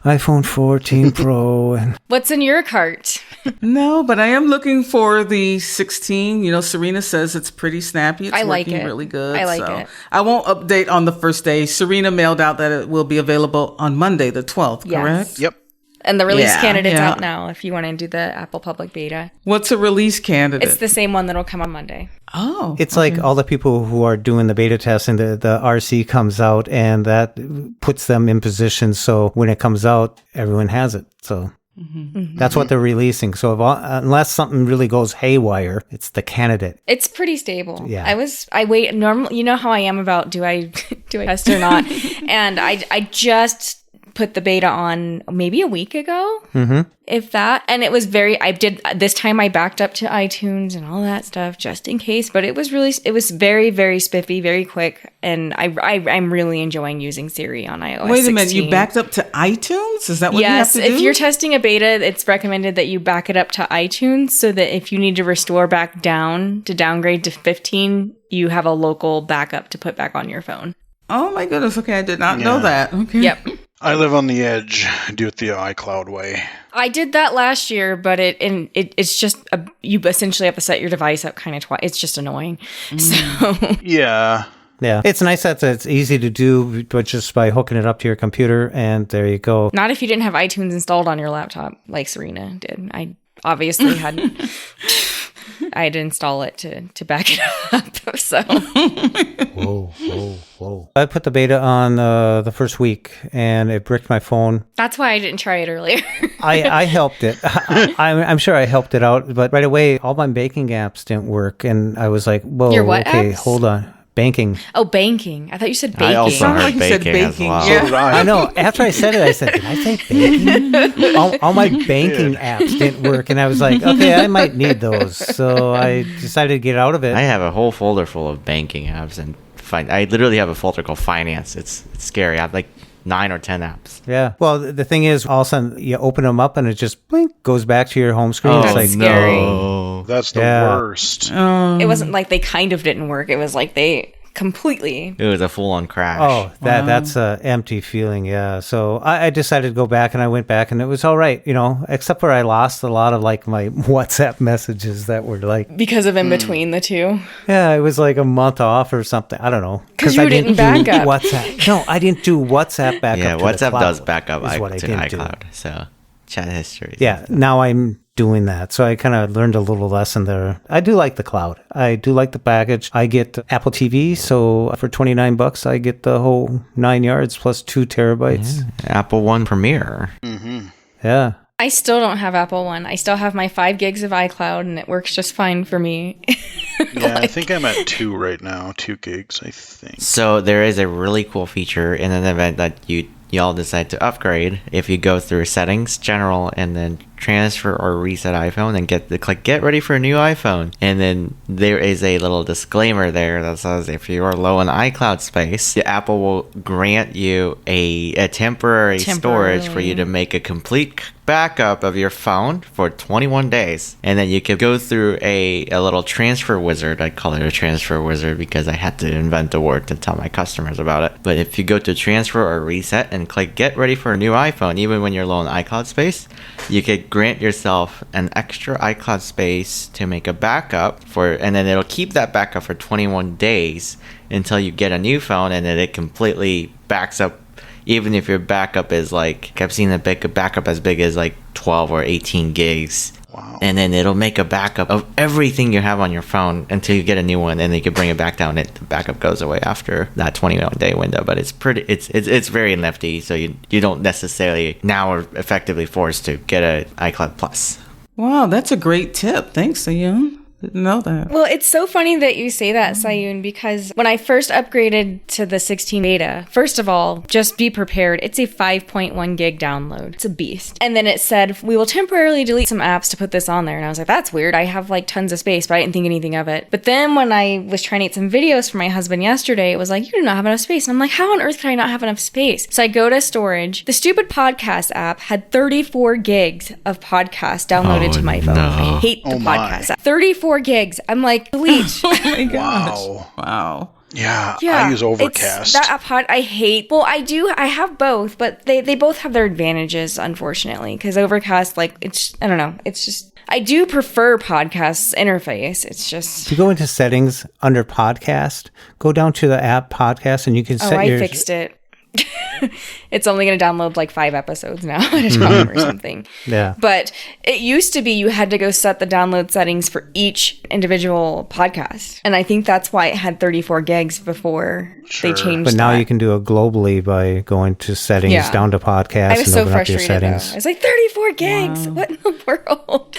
iPhone 14 Pro. And what's in your cart? No, but I am looking for the 16. Serena says it's pretty snappy. It's working really good. I like it. I won't update on the first day. Serena mailed out that it will be available on Monday, the 12th, correct? Yep. And the release candidate's out now if you want to do the Apple public beta. What's a release candidate? It's the same one that'll come on Monday. Oh. It's like all the people who are doing the beta testing, the RC comes out and that puts them in position. So when it comes out, everyone has it. So that's what they're releasing. So unless something really goes haywire, it's the candidate. It's pretty stable. Yeah. I wait normally, you know how I am about do I test or not? And I just put the beta on maybe a week ago, if that. And it was this time I backed up to iTunes and all that stuff just in case, but it was very, very spiffy, very quick. And I'm really enjoying using Siri on iOS 16. Wait a minute, you backed up to iTunes? Is that what you have to do? Yes, if you're testing a beta, it's recommended that you back it up to iTunes so that if you need to restore back down to downgrade to 15, you have a local backup to put back on your phone. Oh my goodness, okay, I did not know that. Okay. Yep. I live on the edge. Do it the iCloud way. I did that last year, but it's just you essentially have to set your device up kind of twice. It's just annoying. So yeah. Yeah. It's nice that it's easy to do, but just by hooking it up to your computer, and there you go. Not if you didn't have iTunes installed on your laptop, like Serina did. I obviously hadn't. I'd install it to back it up. So. Whoa. I put the beta on the first week, and it bricked my phone. That's why I didn't try it earlier. I helped it. I'm sure I helped it out, but right away, all my banking apps didn't work, and I was like, whoa, Your what okay, apps? hold on. Banking. Oh, banking. I thought you said baking. I also heard like you said baking as baking. well. Yeah. So did I. I know. After I said it, I said, did I say banking? all my banking apps didn't work, and I was like, okay, I might need those. So I decided to get out of it. I have a whole folder full of banking apps, and I literally have a folder called finance. It's scary. I have like 9 or 10 apps. Yeah. Well, the thing is, all of a sudden, you open them up, and it just blink goes back to your home screen. Oh, It's like, scary. no. That's the Yeah. worst. It wasn't like they kind of didn't work. It was like they completely. It was a full-on crash. oh, that's an empty feeling. Yeah. So I decided to go back, and I went back, and it was all right, except for I lost a lot of like my WhatsApp messages that were like, Because of in between the two. yeah, it was like a month off or something. I don't know. 'Cause I you didn't back do up. WhatsApp. No, I didn't do WhatsApp backup. Yeah, to the WhatsApp cloud, does back up is what I to didn't do. iCloud. So chat history. Yeah, now I'm doing that. So I kind of learned a little lesson there. I do like the cloud. I do like the package. I get Apple TV, so for $29, I get the whole 9 yards plus 2 terabytes. Yeah. Apple One Premiere. Yeah. I still don't have Apple One. I still have my 5 gigs of iCloud, and it works just fine for me. Yeah, I think I'm at 2 right now. 2 gigs, I think. So there is a really cool feature in an event that y'all decide to upgrade. If you go through settings, general, and then transfer or reset iPhone, and click get ready for a new iPhone, and then there is a little disclaimer there that says if you are low on iCloud space, Apple will grant you a temporary storage for you to make a complete backup of your phone for 21 days, and then you can go through a little transfer wizard. I call it a transfer wizard because I had to invent a word to tell my customers about it. But if you go to transfer or reset and click get ready for a new iPhone, even when you're low on iCloud space, you could grant yourself an extra iCloud space to make a backup and then it'll keep that backup for 21 days until you get a new phone, and then it completely backs up. Even if your backup is like, I've seen a backup as big as like 12 or 18 gigs. Wow. And then it'll make a backup of everything you have on your phone until you get a new one, and then you can bring it back down. The backup goes away after that 21-day window, but it's very nifty. So you don't necessarily now are effectively forced to get a iCloud Plus. Wow, that's a great tip. Thanks, Seyoon. Didn't know that. Well, it's so funny that you say that, Seyoon, because when I first upgraded to the 16 beta, first of all, just be prepared. It's a 5.1 gig download. It's a beast. And then it said, we will temporarily delete some apps to put this on there. And I was like, that's weird. I have like tons of space, but I didn't think anything of it. But then when I was trying to get some videos for my husband yesterday, it was like, you do not have enough space. And I'm like, how on earth could I not have enough space? So I go to storage. The stupid podcast app had 34 gigs of podcasts downloaded to my phone. No. I hate the podcast app. 34 gigs. I'm like, delete. Oh my gosh. Wow. Wow. Yeah, I use Overcast. That pod I hate. Well, I have both, but they both have their advantages, unfortunately, because Overcast, like, I don't know. It's just, I do prefer podcasts interface. It's just. If you go into settings under podcast, go down to the app podcast, and you can set I fixed it. It's only going to download like 5 episodes now at a time or something. Yeah. But it used to be you had to go set the download settings for each individual podcast. And I think that's why it had 34 gigs before they changed But now that. you can do it globally by going to settings, down to podcast, I was and so open up your frustrated settings. though. I was like, 34 gigs? Wow. What in the world?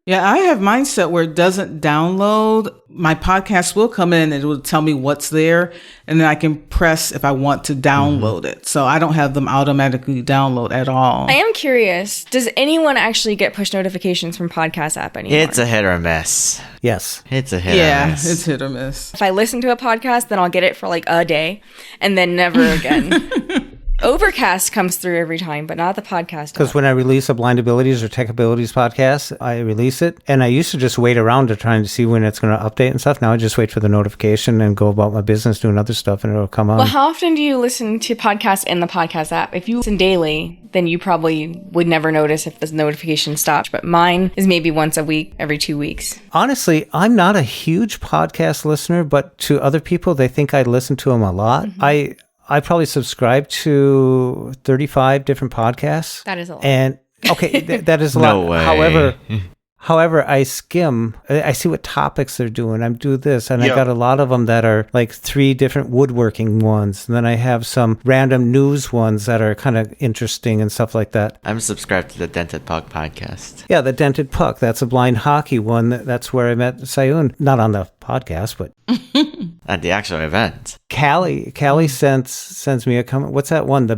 Yeah, I have mine set where it doesn't download. My podcast will come in and it will tell me what's there, and then I can press if I want to download it. So I don't have them automatically download at all. I am curious, does anyone actually get push notifications from podcast app anymore? It's a hit or miss. Yes. It's a hit or Yeah, miss. it's hit or miss. If I listen to a podcast, then I'll get it for like a day and then never again. Overcast comes through every time, but not the podcast. Because when I release a Blind Abilities or Tech Abilities podcast, I release it. And I used to just wait around to try and see when it's going to update and stuff. Now I just wait for the notification and go about my business doing other stuff, and it'll come on. Well, how often do you listen to podcasts in the podcast app? If you listen daily, then you probably would never notice if the notification stopped. But mine is maybe once a week, every 2 weeks. Honestly, I'm not a huge podcast listener, but to other people, they think I listen to them a lot. Mm-hmm. I probably subscribe to 35 different podcasts. That is a lot. And okay, that is a No lot. way. However, I skim. I see what topics they're doing. I do this, and I got a lot of them that are like 3 different woodworking ones. And then I have some random news ones that are kind of interesting and stuff like that. I'm subscribed to the Dented Puck podcast. Yeah, the Dented Puck. That's a blind hockey one. That's where I met Seyoon. Not on the podcast, but at the actual event. Callie sends me a comment. What's that one? The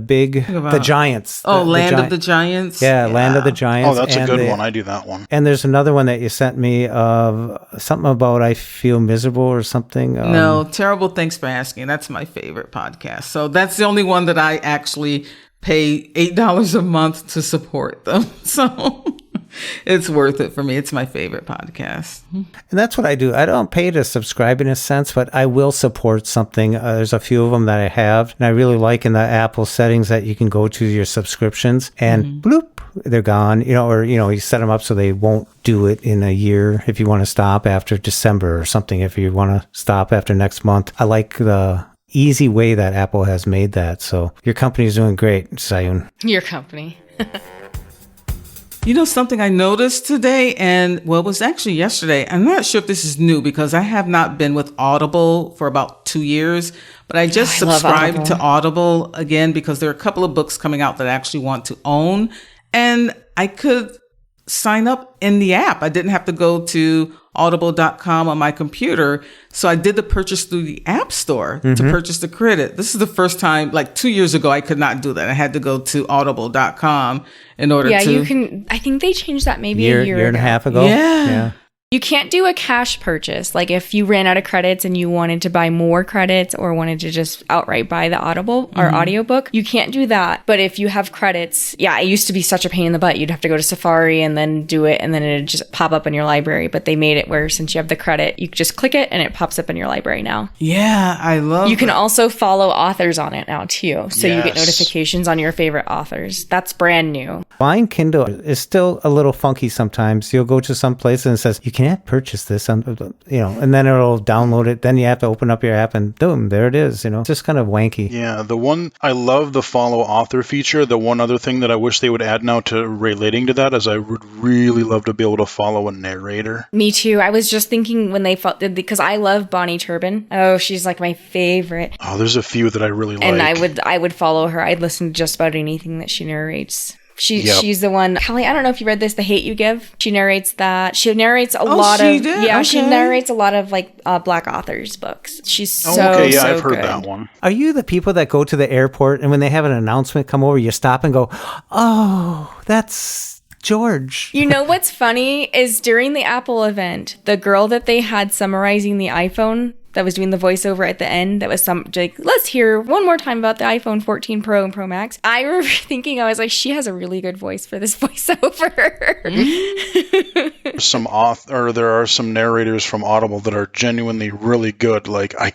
Giants. Land of the Giants. Yeah, Land of the Giants. Oh, that's a good one. I do that one. And there's another one that you sent me of something about I feel miserable or something. No, terrible. Thanks for asking. That's my favorite podcast. So that's the only one that I actually pay $8 a month to support them. So it's worth it for me. It's my favorite podcast. And that's what I do. I don't pay to subscribe in a sense, but I will support something. There's a few of them that I have, and I really like in the Apple settings that you can go to your subscriptions and bloop, they're gone. You set them up so they won't do it in a year if you want to stop after December or something, if you want to stop after next month. I like the easy way that Apple has made that. So your company's doing great, Seyoon. Your company. You know something I noticed today, and it was actually yesterday. I'm not sure if this is new because I have not been with Audible for about 2 years, but I just subscribed to Audible again because there are a couple of books coming out that I actually want to own, and I could sign up in the app. I didn't have to go to audible.com on my computer. So I did the purchase through the App Store to purchase the credit. This is the first time, like 2 years ago, I could not do that. I had to go to audible.com in order to. Yeah, you can. I think they changed that maybe a year and a half ago. Yeah. You can't do a cash purchase. Like if you ran out of credits and you wanted to buy more credits or wanted to just outright buy the Audible or audiobook, you can't do that. But if you have credits, it used to be such a pain in the butt. You'd have to go to Safari and then do it, and then it'd just pop up in your library. But they made it where since you have the credit, you just click it and it pops up in your library now. Yeah, I love You can also follow authors on it now too. So you get notifications on your favorite authors. That's brand new. Buying Kindle is still a little funky sometimes. You'll go to some place and it says, you can't purchase this, and then it'll download it. Then you have to open up your app and boom, there it is. It's just kind of wanky. Yeah, I love the follow author feature. The one other thing that I wish they would add now to relating to that is I would really love to be able to follow a narrator. Me too. I was just thinking when they because I love Bonnie Turbin. Oh, she's like my favorite. Oh, there's a few that I really like. And I would follow her. I'd listen to just about anything that she narrates. She's the one. Callie, I don't know if you read this, The Hate You Give. She narrates that. She narrates a lot of. Did? Yeah, okay. She narrates a lot of like Black authors' books. She's so I've heard good. that one. Are you the people that go to the airport and when they have an announcement come over, you stop and go, "Oh, that's George." You know what's funny is during the Apple event, the girl that they had summarizing the iPhone that was doing the voiceover at the end, that was let's hear one more time about the iPhone 14 Pro and Pro Max. I remember thinking, I was like, she has a really good voice for this voiceover. There are some narrators from Audible that are genuinely really good. Like I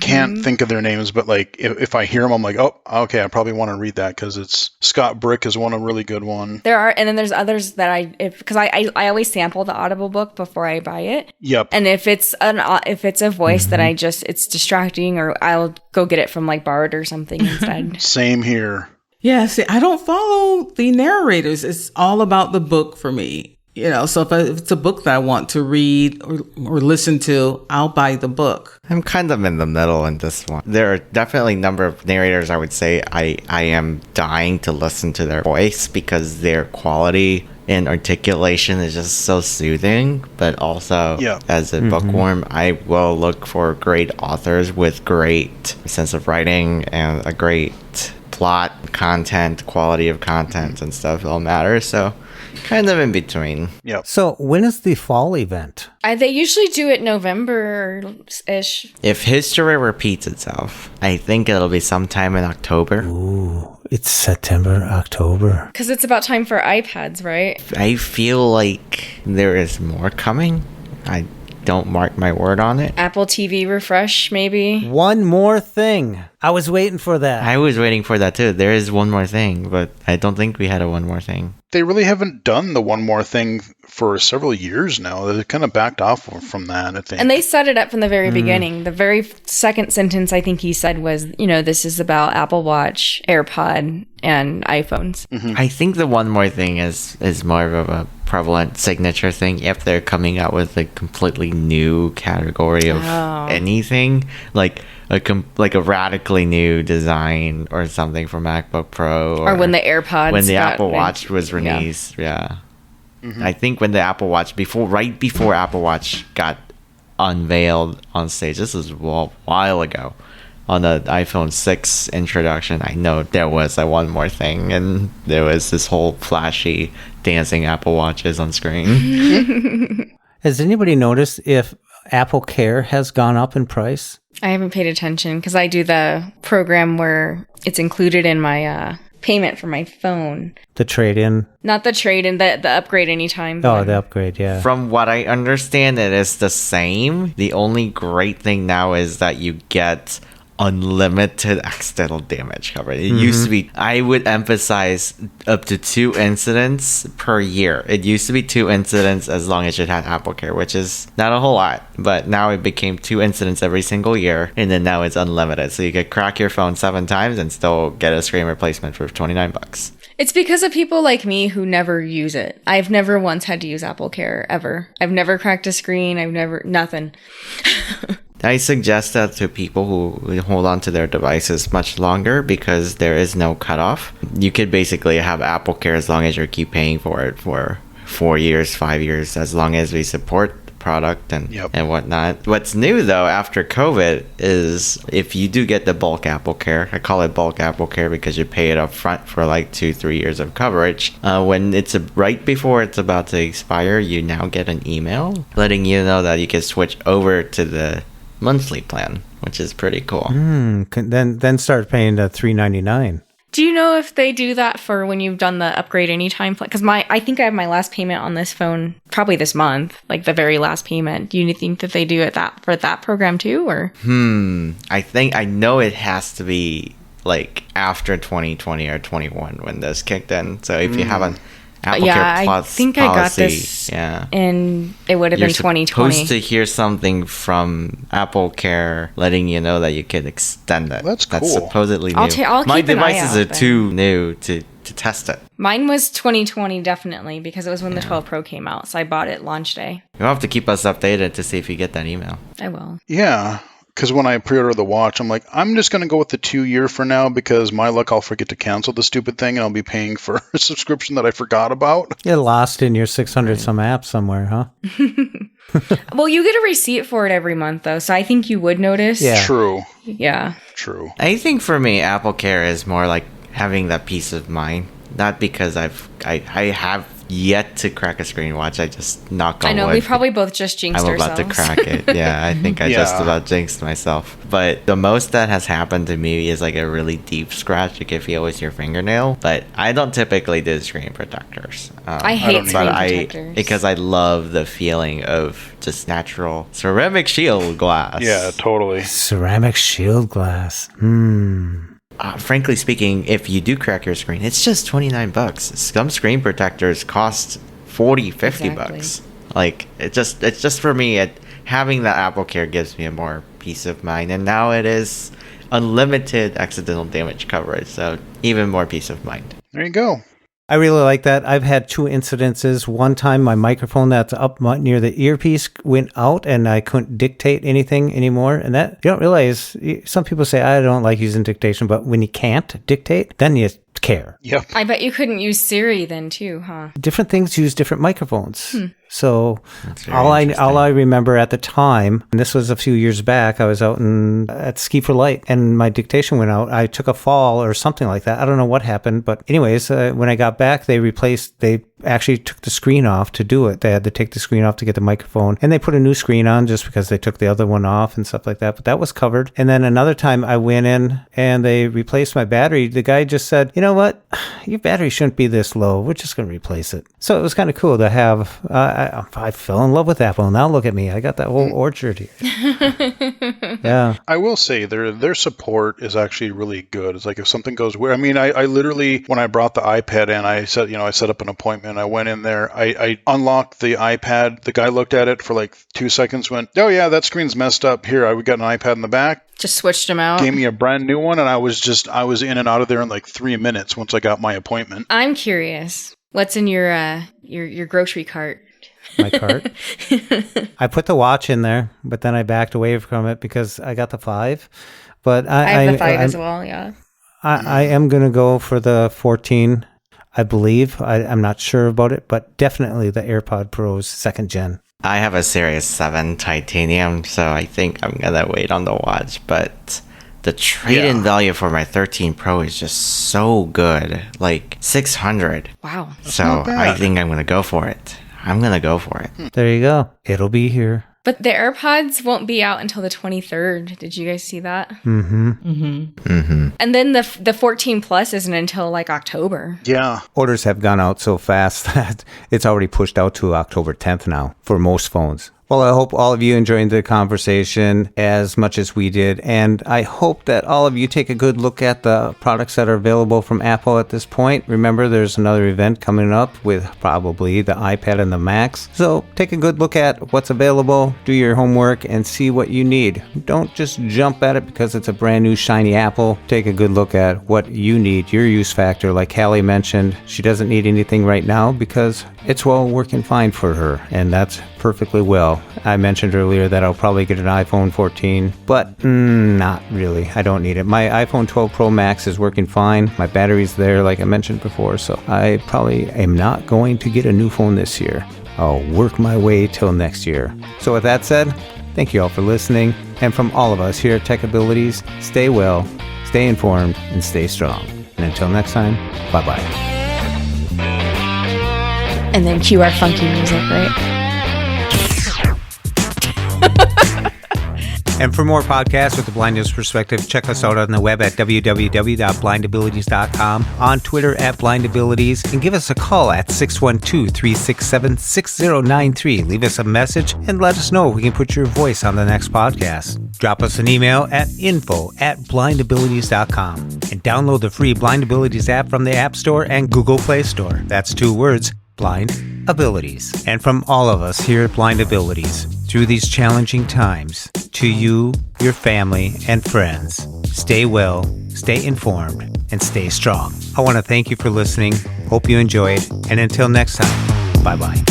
can't think of their names, but like if I hear them, I'm like, oh, okay, I probably want to read that because it's Scott Brick is a really good one. There are, and then there's others that because I always sample the Audible book before I buy it. Yep. And if it's a voice that it's distracting, or I'll go get it from like Bard or something instead. Same here. Yeah, see, I don't follow the narrators. It's all about the book for me. So if it's a book that I want to read or listen to, I'll buy the book. I'm kind of in the middle in this one. There are definitely a number of narrators I would say I am dying to listen to their voice because their quality and articulation is just so soothing, but also as a bookworm, I will look for great authors with great sense of writing and a great plot, content, quality of content, and stuff all matters. So kind of in between. Yep. So when is the fall event? They usually do it November-ish. If history repeats itself, I think it'll be sometime in October. Ooh, it's September, October. Because it's about time for iPads, right? I feel like there is more coming. I don't mark my word on it. Apple TV refresh, maybe. One more thing. I was waiting for that. I was waiting for that too. There is one more thing, but I don't think we had a one more thing. They really haven't done the one more thing for several years now. They kind of backed off from that, I think. And they set it up from the very beginning. The very second sentence I think he said was, this is about Apple Watch, AirPod, and iPhones. Mm-hmm. I think the one more thing is more of a prevalent signature thing if they're coming out with a completely new category of anything, like a radically new design or something for MacBook Pro, or when the AirPods, when the Apple Watch was released. Yeah. Mm-hmm. I think when the Apple Watch right before Apple Watch got unveiled on stage, this was a while ago, on the iPhone 6 introduction, I know there was a one more thing, and there was this whole flashy dancing Apple Watches on screen. Has anybody noticed if Apple Care has gone up in price? I haven't paid attention because I do the program where it's included in my payment for my phone. The trade-in? Not the trade-in, the upgrade anytime. Oh, the upgrade, yeah. From what I understand, it is the same. The only great thing now is that you get unlimited accidental damage coverage. It used to be, I would emphasize, up to 2 incidents per year. It used to be 2 incidents as long as you had Apple Care, which is not a whole lot, but now it became 2 incidents every single year, and then now it's unlimited. So you could crack your phone 7 times and still get a screen replacement for $29. It's because of people like me who never use it. I've never once had to use Apple Care, ever. I've never cracked a screen. Nothing. I suggest that to people who hold on to their devices much longer because there is no cutoff. You could basically have Apple Care as long as you keep paying for it for 4 years, 5 years, as long as we support the product and whatnot. What's new though after COVID is if you do get the bulk Apple Care, I call it bulk Apple Care because you pay it up front for like 2-3 years of coverage. When it's right before it's about to expire, you now get an email letting you know that you can switch over to the monthly plan, which is pretty cool. Then start paying the $3.99. Do you know if they do that for when you've done the upgrade anytime plan? Because I think I have my last payment on this phone probably this month, like the very last payment. Do you think that they do it for that program too, or? I know it has to be like after 2020 or 21 when this kicked in. So if you haven't Apple Care Plus I think policy, I got this, and it would have been 2020. You're supposed to hear something from Apple Care letting you know that you can extend it. That's cool. That's supposedly new. I'll keep My an devices eye are out too new to test it. Mine was 2020 definitely because it was when the 12 Pro came out, so I bought it launch day. You'll have to keep us updated to see if you get that email. I will. Yeah. Because when I pre-order the watch, I'm like, I'm just going to go with the 2-year for now because my luck, I'll forget to cancel the stupid thing and I'll be paying for a subscription that I forgot about. You're lost in your 600 some apps somewhere, huh? Well, you get a receipt for it every month though, so I think you would notice. Yeah. True. Yeah. True. I think for me, Apple Care is more like having that peace of mind. Not because I have yet to crack a screen watch. I just knock on I know, wood. we probably both just jinxed ourselves. I'm about to crack it. Yeah, I think I just about jinxed myself. But the most that has happened to me is like a really deep scratch you can feel with your fingernail. But I don't typically do screen protectors. I hate screen protectors. Because I love the feeling of just natural ceramic shield glass. Yeah, totally. Ceramic shield glass. Frankly speaking, if you do crack your screen, it's just $29. Some screen protectors cost $40-$50. Like it's just for me, having that Apple Care gives me a more peace of mind, and now it is unlimited accidental damage coverage, so even more peace of mind. There you go. I really like that. I've had 2 incidences. One time my microphone that's up near the earpiece went out and I couldn't dictate anything anymore. And that, you don't realize, some people say, I don't like using dictation, but when you can't dictate, then you care. Yep. I bet you couldn't use Siri then too, huh? Different things use different microphones. So all I remember at the time, and this was a few years back, I was out at Ski for Light, and my dictation went out. I took a fall or something like that. I don't know what happened, but anyways, when I got back, they actually took the screen off to do it. They had to take the screen off to get the microphone, and they put a new screen on just because they took the other one off and stuff like that. But that was covered. And then another time I went in and they replaced my battery. The guy just said, you know what? Your battery shouldn't be this low. We're just going to replace it. So it was kind of cool to have. I fell in love with Apple. Now look at me. I got that whole orchard here. Yeah. I will say their support is actually really good. It's like if something goes weird. I mean, I literally, when I brought the iPad in, I set up an appointment. I went in there. I unlocked the iPad. The guy looked at it for like 2 seconds, went, oh yeah, that screen's messed up. Here, we got an iPad in the back. Just switched them out. Gave me a brand new one, and I was in and out of there in like 3 minutes once I got my appointment. I'm curious. What's in your grocery cart? My cart. I put the watch in there, but then I backed away from it because I got the 5. But I have the 5 as well, yeah. I am going to go for the 14, I believe. I'm not sure about it, but definitely the AirPod Pro's 2nd gen. I have a Series 7 titanium, so I think I'm going to wait on the watch. But the trade-in value for my 13 Pro is just so good. Like $600. Wow. So I think I'm going to go for it. There you go. It'll be here. But the AirPods won't be out until the 23rd. Did you guys see that? Mm-hmm. Mm-hmm. Mm-hmm. And then the 14 Plus isn't until like October. Yeah. Orders have gone out so fast that it's already pushed out to October 10th now for most phones. Well, I hope all of you enjoyed the conversation as much as we did, and I hope that all of you take a good look at the products that are available from Apple at this point. Remember, there's another event coming up with probably the iPad and the Macs, so take a good look at what's available, do your homework, and see what you need. Don't just jump at it because it's a brand new shiny Apple. Take a good look at what you need, your use factor. Like Callie mentioned, she doesn't need anything right now because it's well working fine for her, and that's perfectly well. I mentioned earlier that I'll probably get an iPhone 14, but not really. I don't need it. My iPhone 12 Pro Max is working fine. My battery's there, like I mentioned before, so I probably am not going to get a new phone this year. I'll work my way till next year. So with that said, thank you all for listening, and from all of us here at Tech Abilities, stay well, stay informed, and stay strong. And until next time, bye-bye. And then cue our funky music, right? And for more podcasts with the Blind News Perspective, check us out on the web at www.blindabilities.com, on Twitter at blindabilities, and give us a call at 612-367-6093. Leave us a message and let us know if we can put your voice on the next podcast. Drop us an email at info@blindabilities.com and download the free Blind Abilities app from the App Store and Google Play Store. That's 2 words, Blind Abilities. And from all of us here at Blind Abilities, through these challenging times, to you, your family, and friends, stay well, stay informed, and stay strong. I want to thank you for listening. Hope you enjoyed. And until next time, bye-bye.